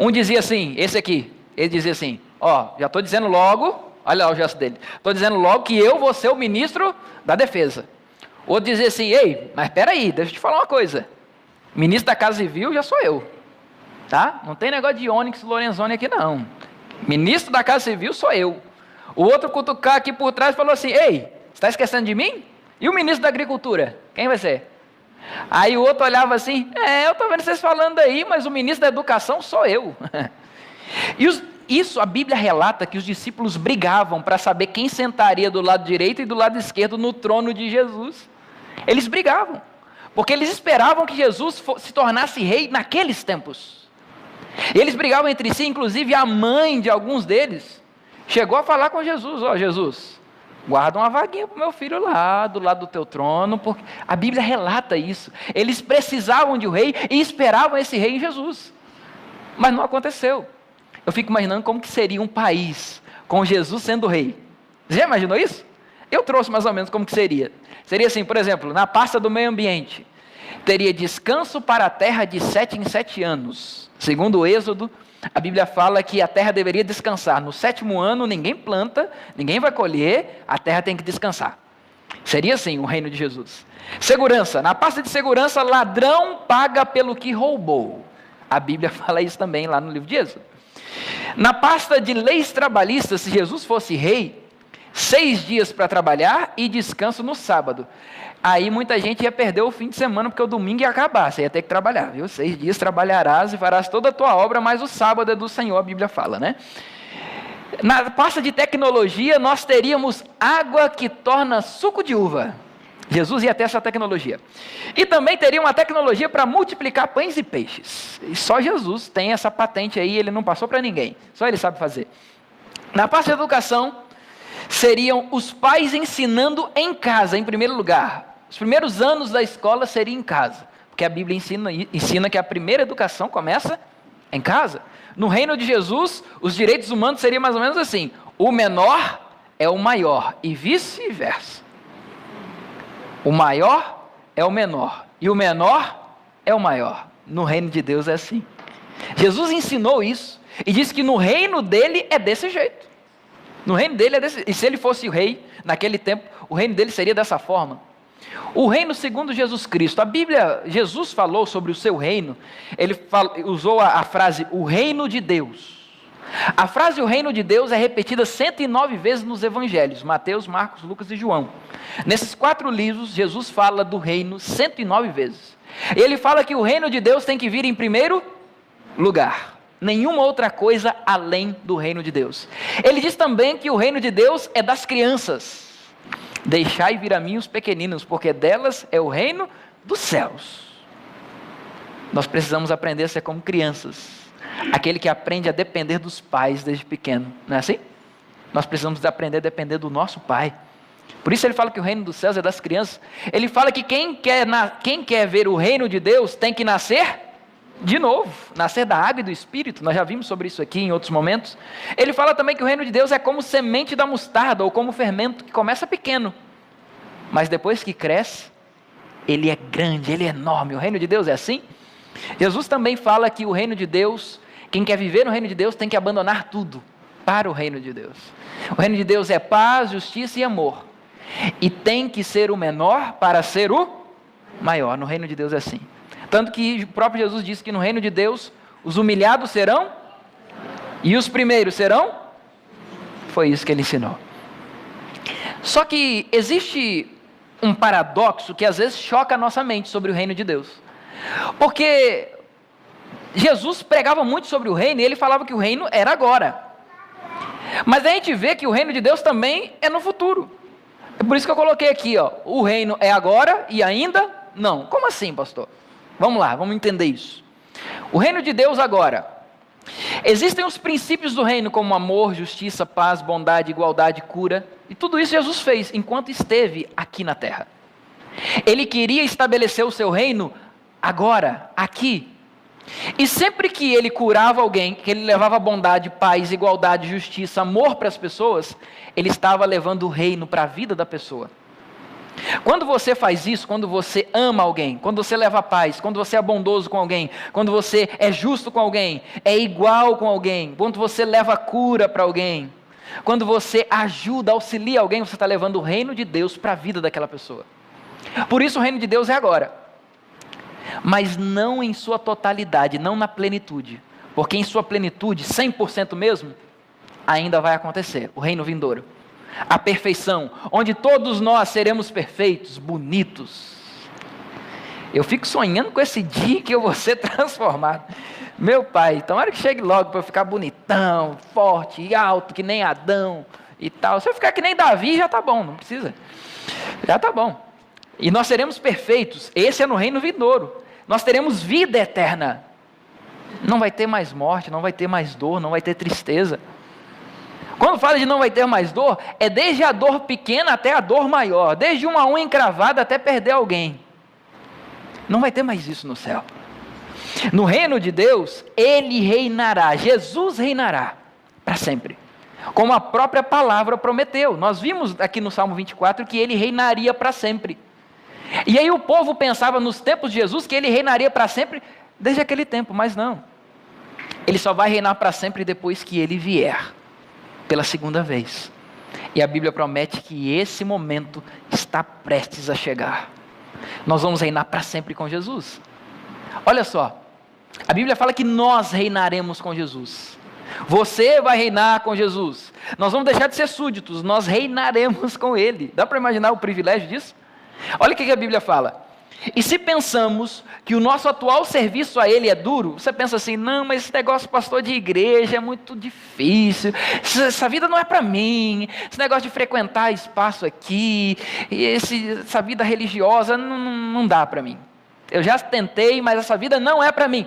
Um dizia assim, esse aqui, ele dizia assim, já estou dizendo logo, olha lá o gesto dele, estou dizendo logo que eu vou ser o ministro da defesa. Outro dizia assim, ei, mas espera aí, deixa eu te falar uma coisa, ministro da Casa Civil já sou eu, tá? Não tem negócio de Onyx Lorenzoni aqui não, ministro da Casa Civil sou eu. O outro cutucar aqui por trás falou assim, ei, você está esquecendo de mim? E o ministro da Agricultura, quem vai ser? Aí o outro olhava assim, eu estou vendo vocês falando aí, mas o ministro da Educação sou eu. isso a Bíblia relata que os discípulos brigavam para saber quem sentaria do lado direito e do lado esquerdo no trono de Jesus. Eles brigavam, porque eles esperavam que Jesus se tornasse rei naqueles tempos. E eles brigavam entre si, inclusive a mãe de alguns deles chegou a falar com Jesus: ó, Jesus, guarda uma vaguinha para o meu filho lá, do lado do teu trono, porque a Bíblia relata isso. Eles precisavam de um rei e esperavam esse rei em Jesus, mas não aconteceu. Eu fico imaginando como que seria um país com Jesus sendo rei. Você já imaginou isso? Eu trouxe mais ou menos como que seria. Seria assim, por exemplo, na pasta do meio ambiente, teria descanso para a terra de 7 em 7 anos. Segundo o Êxodo, a Bíblia fala que a terra deveria descansar. No 7º ano, ninguém planta, ninguém vai colher, a terra tem que descansar. Seria assim o reino de Jesus. Segurança. Na pasta de segurança, ladrão paga pelo que roubou. A Bíblia fala isso também lá no livro de Êxodo. Na pasta de leis trabalhistas, se Jesus fosse rei, 6 dias para trabalhar e descanso no sábado. Aí muita gente ia perder o fim de semana, porque o domingo ia acabar, você ia ter que trabalhar, viu? 6 dias trabalharás e farás toda a tua obra, mas o sábado é do Senhor, a Bíblia fala, né? Na pasta de tecnologia, nós teríamos água que torna suco de uva. Jesus ia ter essa tecnologia. E também teria uma tecnologia para multiplicar pães e peixes. E só Jesus tem essa patente aí, ele não passou para ninguém. Só ele sabe fazer. Na parte de educação, seriam os pais ensinando em casa, em primeiro lugar. Os primeiros anos da escola seriam em casa. Porque a Bíblia ensina que a primeira educação começa em casa. No reino de Jesus, os direitos humanos seriam mais ou menos assim: o menor é o maior e vice-versa. O maior é o menor e o menor é o maior. No reino de Deus é assim. Jesus ensinou isso e disse que no reino dele é desse jeito. No reino dele é desse. E se ele fosse o rei naquele tempo, o reino dele seria dessa forma. O reino segundo Jesus Cristo. A Bíblia, Jesus falou sobre o seu reino. Ele usou a frase o reino de Deus. A frase o reino de Deus é repetida 109 vezes nos evangelhos, Mateus, Marcos, Lucas e João. Nesses 4 livros, Jesus fala do reino 109 vezes. Ele fala que o reino de Deus tem que vir em primeiro lugar. Nenhuma outra coisa além do reino de Deus. Ele diz também que o reino de Deus é das crianças. Deixai vir a mim os pequeninos, porque delas é o reino dos céus. Nós precisamos aprender a ser como crianças. Aquele que aprende a depender dos pais desde pequeno, não é assim? Nós precisamos aprender a depender do nosso pai. Por isso ele fala que o reino dos céus é das crianças. Ele fala que quem quer ver o reino de Deus tem que nascer de novo, nascer da água e do Espírito. Nós já vimos sobre isso aqui em outros momentos. Ele fala também que o reino de Deus é como semente da mostarda, ou como fermento que começa pequeno, mas depois que cresce, ele é grande, ele é enorme. O reino de Deus é assim. Jesus também fala que o reino de Deus, quem quer viver no reino de Deus tem que abandonar tudo para o reino de Deus. O reino de Deus é paz, justiça e amor. E tem que ser o menor para ser o maior. No reino de Deus é assim. Tanto que o próprio Jesus disse que no reino de Deus os humilhados serão e os primeiros serão. Foi isso que ele ensinou. Só que existe um paradoxo que às vezes choca a nossa mente sobre o reino de Deus. Porque Jesus pregava muito sobre o reino e ele falava que o reino era agora. Mas a gente vê que o reino de Deus também é no futuro. É por isso que eu coloquei aqui, ó, o reino é agora e ainda não. Como assim, pastor? Vamos lá, vamos entender isso. O reino de Deus agora. Existem os princípios do reino como amor, justiça, paz, bondade, igualdade, cura. E tudo isso Jesus fez enquanto esteve aqui na terra. Ele queria estabelecer o seu reino agora, aqui. E sempre que ele curava alguém, que ele levava bondade, paz, igualdade, justiça, amor para as pessoas, ele estava levando o reino para a vida da pessoa. Quando você faz isso, quando você ama alguém, quando você leva paz, quando você é bondoso com alguém, quando você é justo com alguém, é igual com alguém, quando você leva cura para alguém, quando você ajuda, auxilia alguém, você está levando o reino de Deus para a vida daquela pessoa. Por isso o reino de Deus é agora. Mas não em sua totalidade, não na plenitude. Porque em sua plenitude, 100% mesmo, ainda vai acontecer, o reino vindouro. A perfeição, onde todos nós seremos perfeitos, bonitos. Eu fico sonhando com esse dia que eu vou ser transformado. Meu pai, tomara que chegue logo para eu ficar bonitão, forte e alto, que nem Adão e tal. Se eu ficar que nem Davi, já tá bom, não precisa. Já tá bom. E nós seremos perfeitos. Esse é no reino vindouro. Nós teremos vida eterna. Não vai ter mais morte, não vai ter mais dor, não vai ter tristeza. Quando fala de não vai ter mais dor, é desde a dor pequena até a dor maior. Desde uma unha encravada até perder alguém. Não vai ter mais isso no céu. No reino de Deus, Ele reinará, Jesus reinará para sempre, como a própria palavra prometeu. Nós vimos aqui no Salmo 24 que Ele reinaria para sempre. E aí o povo pensava nos tempos de Jesus que Ele reinaria para sempre desde aquele tempo, mas não. Ele só vai reinar para sempre depois que Ele vier, pela segunda vez. E a Bíblia promete que esse momento está prestes a chegar. Nós vamos reinar para sempre com Jesus. Olha só, a Bíblia fala que nós reinaremos com Jesus. Você vai reinar com Jesus. Nós vamos deixar de ser súditos, nós reinaremos com Ele. Dá para imaginar o privilégio disso? Olha o que a Bíblia fala. E se pensamos que o nosso atual serviço a Ele é duro, você pensa assim, não, mas esse negócio pastor de igreja é muito difícil, essa vida não é para mim, esse negócio de frequentar espaço aqui, essa vida religiosa não dá para mim. Eu já tentei, mas essa vida não é para mim.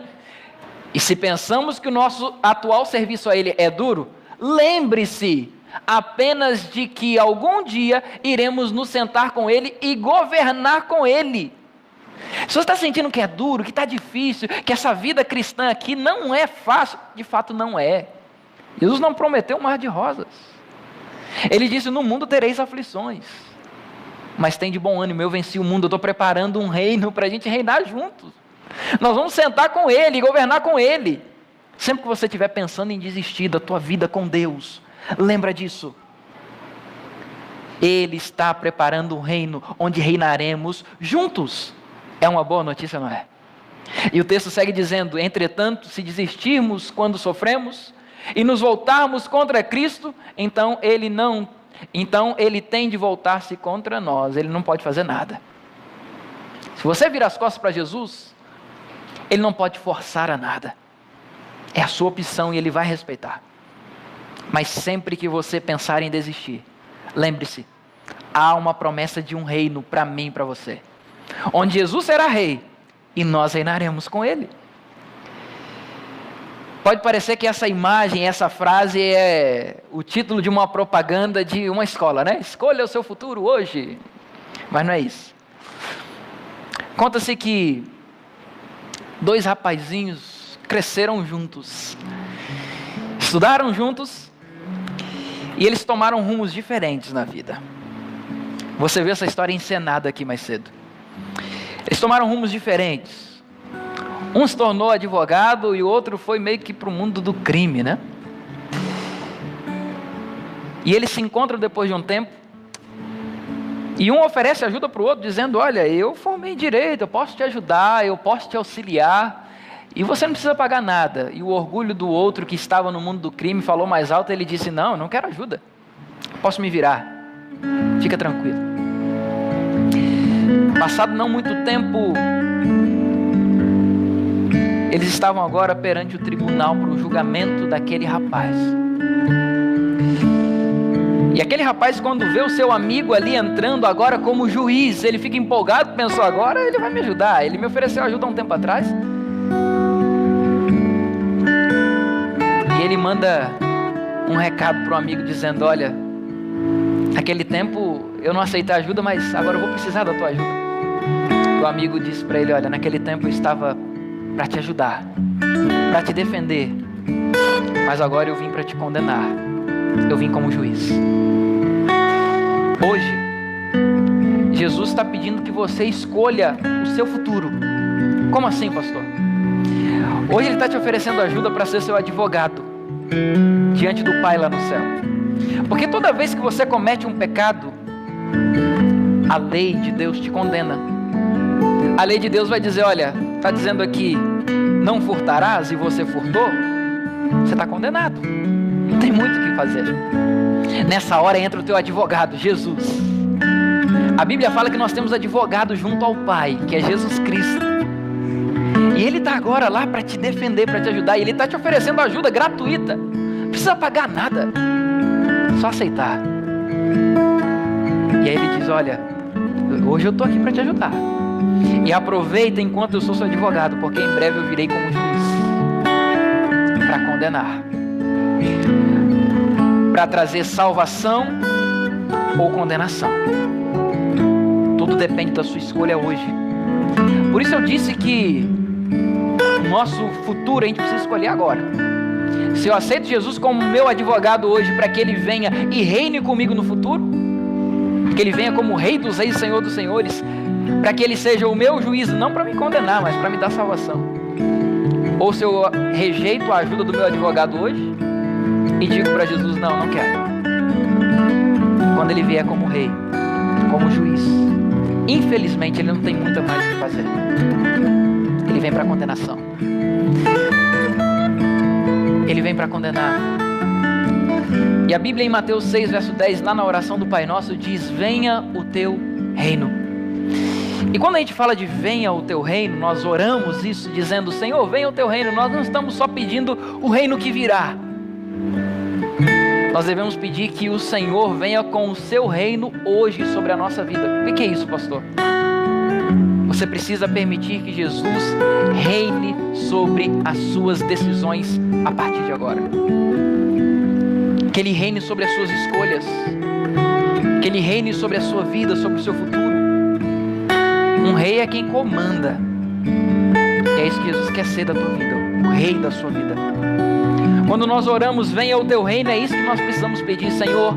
E se pensamos que o nosso atual serviço a Ele é duro, lembre-se apenas de que algum dia iremos nos sentar com Ele e governar com Ele. Se você está sentindo que é duro, que está difícil, que essa vida cristã aqui não é fácil, de fato não é. Jesus não prometeu um mar de rosas. Ele disse, no mundo tereis aflições, mas tem de bom ânimo, eu venci o mundo, eu estou preparando um reino para a gente reinar juntos. Nós vamos sentar com Ele e governar com Ele. Sempre que você estiver pensando em desistir da tua vida com Deus, lembra disso. Ele está preparando um reino onde reinaremos juntos. É uma boa notícia, não é? E o texto segue dizendo, entretanto, se desistirmos quando sofremos e nos voltarmos contra Cristo, então Ele tem de voltar-se contra nós. Ele não pode fazer nada. Se você virar as costas para Jesus, Ele não pode forçar a nada. É a sua opção e Ele vai respeitar. Mas sempre que você pensar em desistir, lembre-se, há uma promessa de um reino para mim e para você, onde Jesus será rei e nós reinaremos com Ele. Pode parecer que essa imagem, essa frase é o título de uma propaganda de uma escola, né? Escolha o seu futuro hoje. Mas não é isso. Conta-se que 2 rapazinhos cresceram juntos, estudaram juntos e eles tomaram rumos diferentes na vida. Você viu essa história encenada aqui mais cedo. Eles tomaram rumos diferentes. Um se tornou advogado e o outro foi meio que para o mundo do crime, né? E eles se encontram depois de um tempo. E um oferece ajuda para o outro, dizendo, olha, eu formei em direito, eu posso te ajudar, eu posso te auxiliar. E você não precisa pagar nada. E o orgulho do outro que estava no mundo do crime falou mais alto, ele disse, não, eu não quero ajuda. Posso me virar. Fica tranquilo. Passado não muito tempo, eles estavam agora perante o tribunal para o julgamento daquele rapaz. E aquele rapaz, quando vê o seu amigo ali entrando agora como juiz, ele fica empolgado, pensou, agora ele vai me ajudar. Ele me ofereceu ajuda há um tempo atrás. E ele manda um recado para o amigo dizendo, olha, naquele tempo eu não aceitei ajuda, mas agora eu vou precisar da tua ajuda. O amigo disse para ele, olha, naquele tempo eu estava para te ajudar, para te defender, mas agora eu vim para te condenar. Eu vim como juiz. Hoje, Jesus está pedindo que você escolha o seu futuro. Como assim, pastor? Hoje Ele está te oferecendo ajuda para ser seu advogado diante do Pai lá no céu. Porque toda vez que você comete um pecado, a lei de Deus te condena. A lei de Deus vai dizer, olha, está dizendo aqui, não furtarás, e você furtou, você está condenado. Não tem muito o que fazer. Nessa hora entra o teu advogado, Jesus. A Bíblia fala que nós temos advogado junto ao Pai, que é Jesus Cristo. E Ele está agora lá para te defender, para te ajudar. E Ele está te oferecendo ajuda gratuita. Não precisa pagar nada. Só aceitar. E aí Ele diz, olha, hoje eu estou aqui para te ajudar. E aproveita enquanto eu sou seu advogado, porque em breve eu virei como juiz. Para condenar. Para trazer salvação ou condenação. Tudo depende da sua escolha hoje. Por isso eu disse que o nosso futuro a gente precisa escolher agora. Se eu aceito Jesus como meu advogado hoje, para que Ele venha e reine comigo no futuro, que Ele venha como Rei dos Reis e Senhor dos Senhores, para que Ele seja o meu juiz, não para me condenar, mas para me dar salvação. Ou se eu rejeito a ajuda do meu advogado hoje e digo para Jesus, não quero. Quando Ele vier como Rei, como juiz, infelizmente Ele não tem muito mais o que fazer. Ele vem para condenação. Ele vem para condenar. E a Bíblia em Mateus 6, verso 10, lá na oração do Pai Nosso, diz, venha o teu reino. E quando a gente fala de venha o teu reino, nós oramos isso dizendo, Senhor, venha o teu reino. Nós não estamos só pedindo o reino que virá. Nós devemos pedir que o Senhor venha com o seu reino hoje sobre a nossa vida. O que é isso, pastor? Você precisa permitir que Jesus reine sobre as suas decisões a partir de agora. Que Ele reine sobre as suas escolhas. Que Ele reine sobre a sua vida, sobre o seu futuro. Um rei é quem comanda. E é isso que Jesus quer ser da tua vida, o rei da sua vida. Quando nós oramos, venha o teu reino, é isso que nós precisamos pedir, Senhor.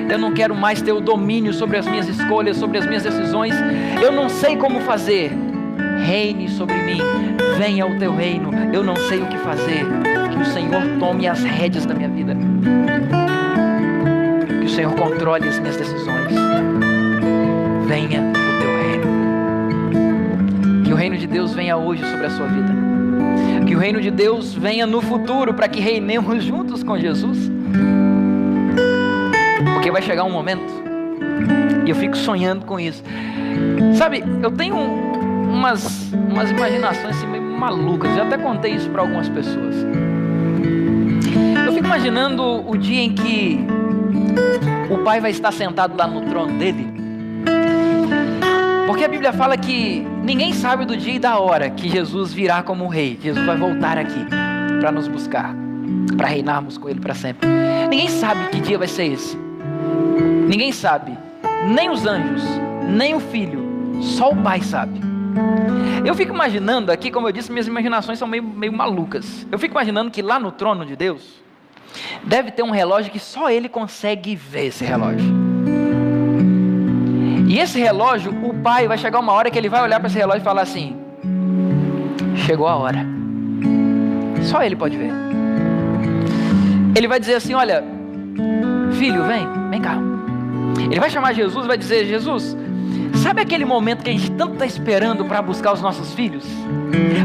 Eu não quero mais ter o domínio sobre as minhas escolhas, sobre as minhas decisões. Eu não sei como fazer. Reine sobre mim. Venha o teu reino. Eu não sei o que fazer. Que o Senhor tome as rédeas da minha vida. Que o Senhor controle as minhas decisões. Venha o teu reino. Que o reino de Deus venha hoje sobre a sua vida. Que o reino de Deus venha no futuro para que reinemos juntos com Jesus. Porque vai chegar um momento, e eu fico sonhando com isso. Sabe, eu tenho umas imaginações assim meio malucas. Eu até contei isso para algumas pessoas. Eu fico imaginando o dia em que o Pai vai estar sentado lá no trono dele. Porque a Bíblia fala que ninguém sabe do dia e da hora que Jesus virá como rei. Jesus vai voltar aqui para nos buscar, para reinarmos com Ele para sempre. Ninguém sabe que dia vai ser esse. Ninguém sabe, nem os anjos, nem o Filho, só o Pai sabe. Eu fico imaginando aqui, como eu disse, minhas imaginações são meio malucas. Eu fico imaginando que lá no trono de Deus deve ter um relógio que só Ele consegue ver esse relógio. E esse relógio, o Pai vai chegar uma hora que Ele vai olhar para esse relógio e falar assim, chegou a hora. Só Ele pode ver. Ele vai dizer assim, olha, filho, vem cá. Ele vai chamar Jesus e vai dizer, Jesus, sabe aquele momento que a gente tanto está esperando para buscar os nossos filhos?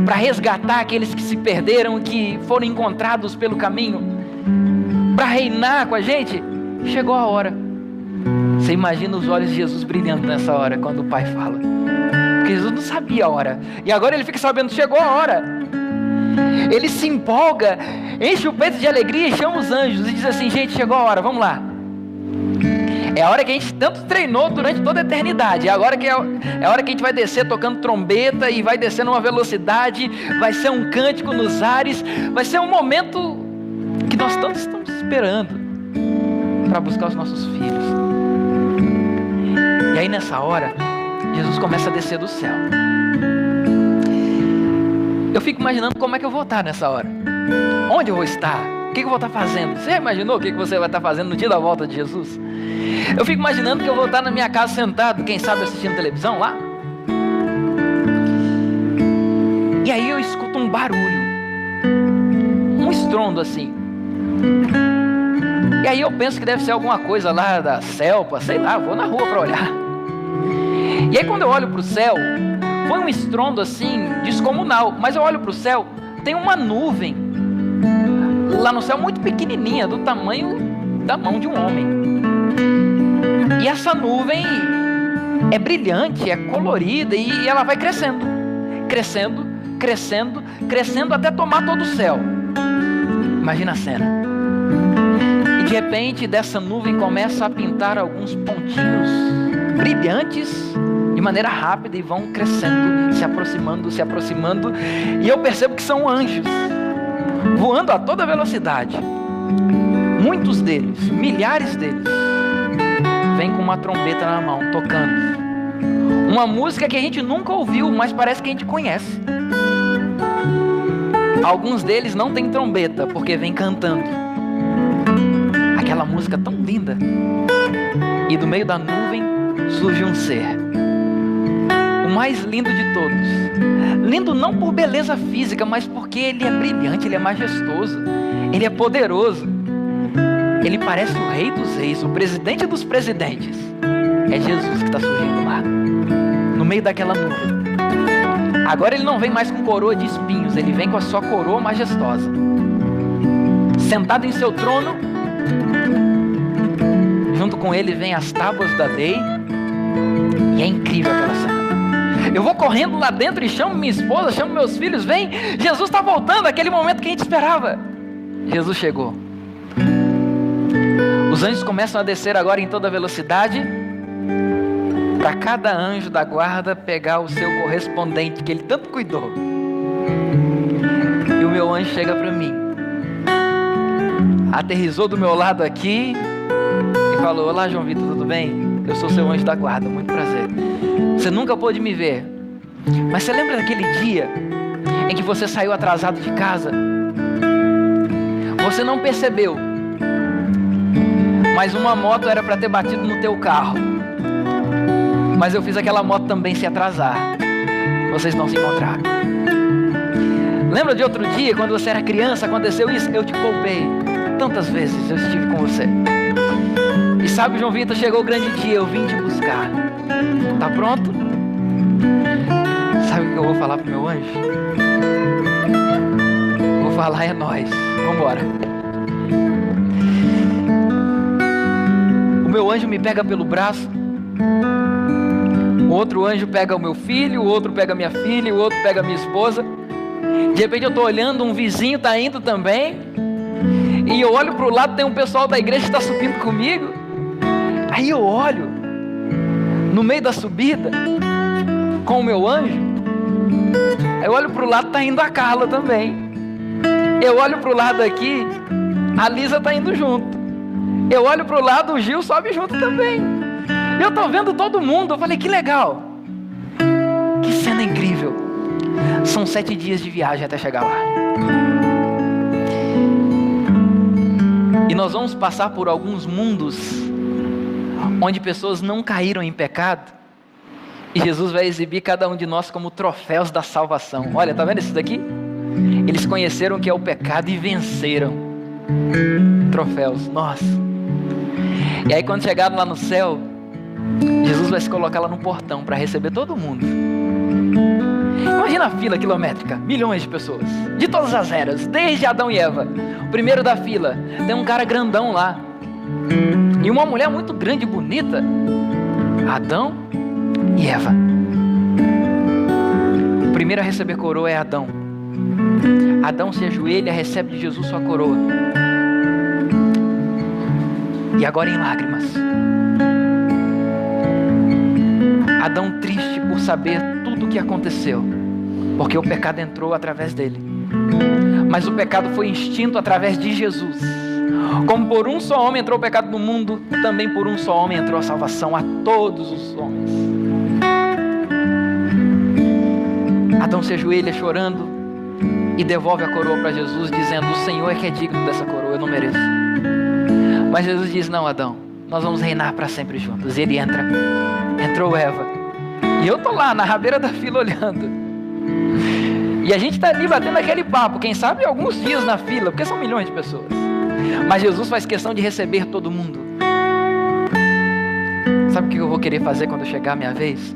Para resgatar aqueles que se perderam, que foram encontrados pelo caminho? Para reinar com a gente? Chegou a hora. Você imagina os olhos de Jesus brilhando nessa hora, quando o Pai fala. Porque Jesus não sabia a hora. E agora ele fica sabendo, chegou a hora. Ele se empolga, enche o peito de alegria e chama os anjos e diz assim, gente, chegou a hora, vamos lá. É a hora que a gente tanto treinou durante toda a eternidade. É agora que é a hora que a gente vai descer tocando trombeta e vai descer numa velocidade. Vai ser um cântico nos ares. Vai ser um momento que nós tanto estamos esperando para buscar os nossos filhos. E aí nessa hora, Jesus começa a descer do céu. Eu fico imaginando como é que eu vou estar nessa hora. Onde eu vou estar? O que eu vou estar fazendo? Você já imaginou o que você vai estar fazendo no dia da volta de Jesus? Eu fico imaginando que eu vou estar na minha casa sentado, quem sabe assistindo televisão lá. E aí eu escuto um barulho, um estrondo assim. E aí eu penso que deve ser alguma coisa lá da selva, sei lá, vou na rua para olhar. E aí quando eu olho para o céu, foi um estrondo assim, descomunal. Mas eu olho para o céu, tem uma nuvem lá no céu muito pequenininha, do tamanho da mão de um homem. E essa nuvem é brilhante, é colorida e ela vai crescendo, crescendo, crescendo, crescendo até tomar todo o céu. Imagina a cena. E de repente dessa nuvem começa a pintar alguns pontinhos brilhantes de maneira rápida e vão crescendo, se aproximando. E eu percebo que são anjos, voando a toda velocidade. Muitos deles, milhares deles, vêm com uma trombeta na mão, tocando uma música que a gente nunca ouviu, mas parece que a gente conhece. Alguns deles não têm trombeta, porque vêm cantando aquela música tão linda. E do meio da nuvem surge um ser, o mais lindo de todos. Lindo não por beleza física, mas porque ele é brilhante, ele é majestoso, ele é poderoso. Ele parece o rei dos reis, o presidente dos presidentes. É Jesus que está surgindo lá, no meio daquela nuvem. Agora ele não vem mais com coroa de espinhos, ele vem com a sua coroa majestosa. Sentado em seu trono, junto com ele vem as tábuas da lei. E é incrível aquela cena. Eu vou correndo lá dentro e chamo minha esposa, chamo meus filhos. Vem, Jesus está voltando, aquele momento que a gente esperava. Jesus chegou. Os anjos começam a descer agora em toda velocidade, para cada anjo da guarda pegar o seu correspondente que ele tanto cuidou. E o meu anjo chega para mim, aterrissou do meu lado aqui e falou: olá, João Vitor, tudo bem? Eu sou seu anjo da guarda, muito prazer. Você nunca pôde me ver, mas você lembra daquele dia em que você saiu atrasado de casa? Você não percebeu, mas uma moto era para ter batido no teu carro. Mas eu fiz aquela moto também se atrasar. Vocês não se encontraram. Lembra de outro dia, quando você era criança, aconteceu isso? Eu te poupei. Tantas vezes eu estive com você. E sabe, João Vitor, chegou o grande dia, eu vim te buscar. Tá pronto? Sabe o que eu vou falar pro meu anjo? Vou falar, é nóis. Vambora. O meu anjo me pega pelo braço. O outro anjo pega o meu filho, o outro pega minha filha, o outro pega minha esposa. De repente eu estou olhando, um vizinho está indo também. E eu olho para o lado, tem um pessoal da igreja que está subindo comigo. Aí eu olho, no meio da subida, com o meu anjo. Eu olho para o lado, está indo a Carla também. Eu olho para o lado aqui, a Lisa está indo junto. Eu olho para o lado, o Gil sobe junto também. Eu estou vendo todo mundo, eu falei, que legal. Que cena incrível. São 7 dias de viagem até chegar lá. E nós vamos passar por alguns mundos onde pessoas não caíram em pecado. E Jesus vai exibir cada um de nós como troféus da salvação. Olha, tá vendo isso daqui? Eles conheceram o que é o pecado e venceram. Troféus, nós. E aí quando chegaram lá no céu, Jesus vai se colocar lá no portão para receber todo mundo. Imagina a fila quilométrica, milhões de pessoas, de todas as eras, desde Adão e Eva. O primeiro da fila, tem um cara grandão lá, e uma mulher muito grande e bonita. Adão e Eva. O primeiro a receber coroa é Adão. Adão se ajoelha, recebe de Jesus sua coroa. E agora em lágrimas, Adão triste por saber tudo o que aconteceu, porque o pecado entrou através dele. Mas o pecado foi extinto através de Jesus. Como por um só homem entrou o pecado no mundo, também por um só homem entrou a salvação a todos os homens. Adão se ajoelha chorando e devolve a coroa para Jesus, dizendo: o Senhor é que é digno dessa coroa, eu não mereço. Mas Jesus diz: não, Adão, nós vamos reinar para sempre juntos. E ele entra. Entrou Eva. E eu tô lá na rabeira da fila olhando. E a gente tá ali batendo aquele papo, quem sabe alguns dias na fila, porque são milhões de pessoas. Mas Jesus faz questão de receber todo mundo. Sabe o que eu vou querer fazer quando chegar a minha vez?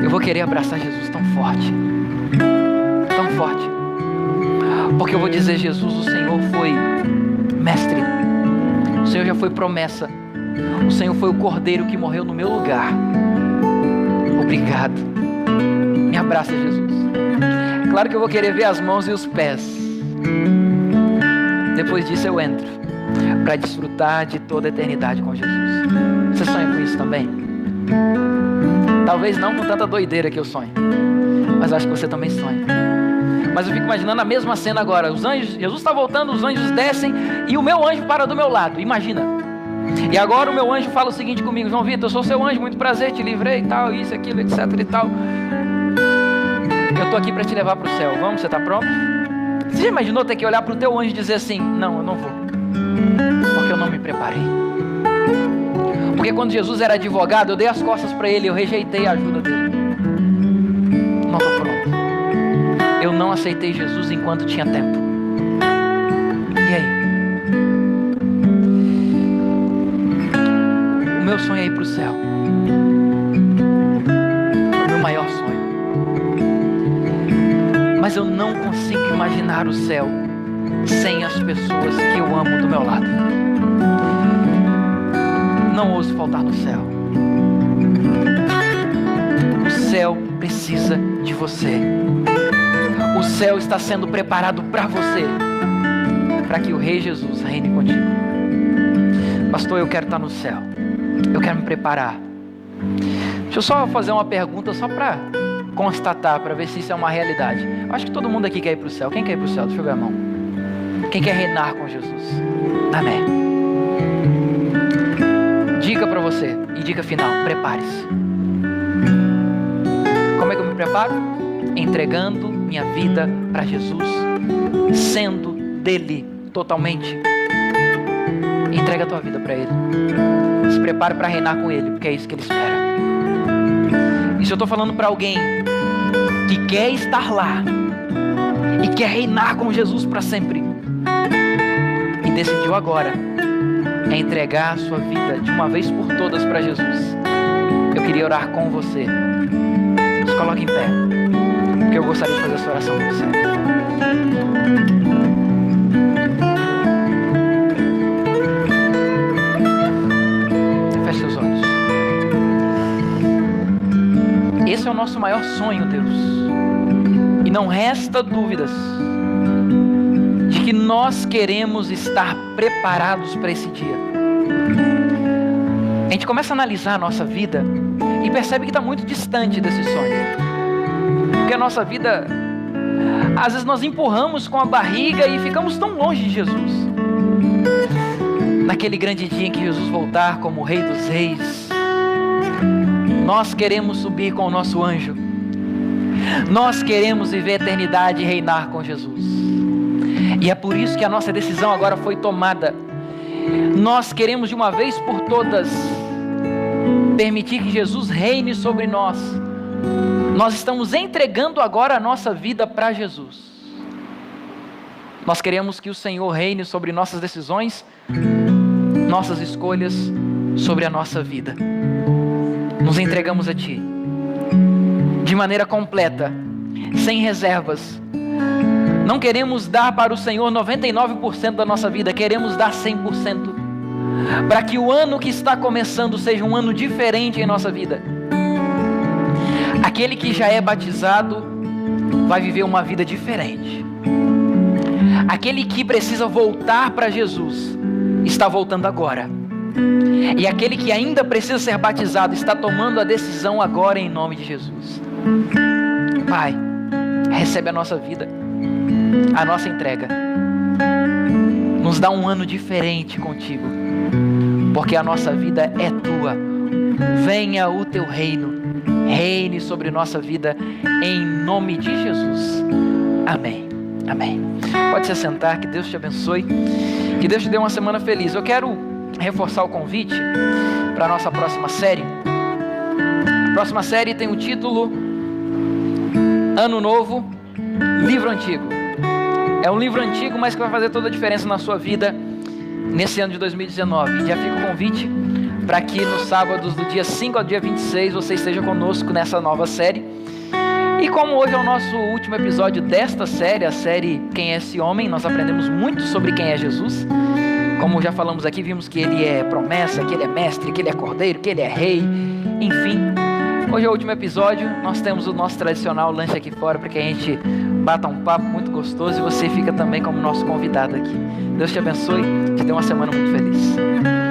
Eu vou querer abraçar Jesus tão forte. Tão forte. Porque eu vou dizer: Jesus, o Senhor foi mestre. O Senhor já foi promessa. O Senhor foi o cordeiro que morreu no meu lugar. Obrigado. Me abraça Jesus. Claro que eu vou querer ver as mãos e os pés. Depois disso eu entro para desfrutar de toda a eternidade com Jesus. Você sonha com isso também? Talvez não com tanta doideira que eu sonho, mas acho que você também sonha. Mas eu fico imaginando a mesma cena agora. Os anjos, Jesus está voltando, os anjos descem e o meu anjo para do meu lado. Imagina. E agora o meu anjo fala o seguinte comigo: João Vitor, eu sou seu anjo, muito prazer, te livrei e tal, isso, aquilo, etc e tal. Eu estou aqui para te levar para o céu. Vamos, você está pronto? Você já imaginou ter que olhar para o teu anjo e dizer assim: não, eu não vou, porque eu não me preparei. Porque quando Jesus era advogado, eu dei as costas para ele, eu rejeitei a ajuda dele. Não estou pronto. Eu não aceitei Jesus enquanto tinha tempo. E aí? O meu sonho é ir para o céu. O meu maior sonho. Mas eu não consigo imaginar o céu sem as pessoas que eu amo do meu lado. Não ouso faltar no céu. O céu precisa de você. O céu está sendo preparado para você, para que o Rei Jesus reine contigo. Pastor, eu quero estar no céu. Eu quero me preparar. Deixa eu só fazer uma pergunta só para constatar, para ver se isso é uma realidade. Eu acho que todo mundo aqui quer ir para o céu. Quem quer ir para o céu? Deixa eu ver a mão. Quem quer reinar com Jesus? Amém. Dica para você e dica final: prepare-se. Como é que eu me preparo? Entregando minha vida para Jesus, sendo dele totalmente. Entrega a tua vida para ele. Se prepare para reinar com ele, porque é isso que ele espera. E se eu estou falando para alguém que quer estar lá e quer reinar com Jesus para sempre e decidiu agora entregar a sua vida de uma vez por todas para Jesus, eu queria orar com você. Se coloque em pé, porque eu gostaria de fazer essa oração com você. Feche seus olhos. Esse é o nosso maior sonho, Deus. E não resta dúvidas de que nós queremos estar preparados para esse dia. A gente começa a analisar a nossa vida e percebe que está muito distante desse sonho. Porque a nossa vida, às vezes nós empurramos com a barriga e ficamos tão longe de Jesus. Naquele grande dia em que Jesus voltar como o Rei dos Reis, nós queremos subir com o nosso anjo. Nós queremos viver a eternidade e reinar com Jesus. E é por isso que a nossa decisão agora foi tomada. Nós queremos de uma vez por todas permitir que Jesus reine sobre nós. Nós estamos entregando agora a nossa vida para Jesus. Nós queremos que o Senhor reine sobre nossas decisões, nossas escolhas, sobre a nossa vida. Nos entregamos a Ti, de maneira completa, sem reservas. Não queremos dar para o Senhor 99% da nossa vida, queremos dar 100%. Para que o ano que está começando seja um ano diferente em nossa vida. Aquele que já é batizado vai viver uma vida diferente. Aquele que precisa voltar para Jesus está voltando agora. E aquele que ainda precisa ser batizado está tomando a decisão agora em nome de Jesus. Pai, recebe a nossa vida, a nossa entrega. Nos dá um ano diferente contigo, porque a nossa vida é tua. Venha o teu reino, reine sobre nossa vida em nome de Jesus. Amém. Amém. Pode se assentar, que Deus te abençoe, que Deus te dê uma semana feliz. Eu quero reforçar o convite para a nossa próxima série. A próxima série tem o título Ano Novo, Livro Antigo. É um livro antigo, mas que vai fazer toda a diferença na sua vida nesse ano de 2019. Já fica o convite para que nos sábados do dia 5 ao dia 26 você esteja conosco nessa nova série. E como hoje é o nosso último episódio desta série, a série Quem é esse Homem, nós aprendemos muito sobre quem é Jesus. Como já falamos aqui, vimos que ele é promessa, que ele é mestre, que ele é cordeiro, que ele é rei, enfim. Hoje é o último episódio, nós temos o nosso tradicional lanche aqui fora para que a gente bata um papo muito gostoso e você fica também como nosso convidado aqui. Deus te abençoe, te dê uma semana muito feliz.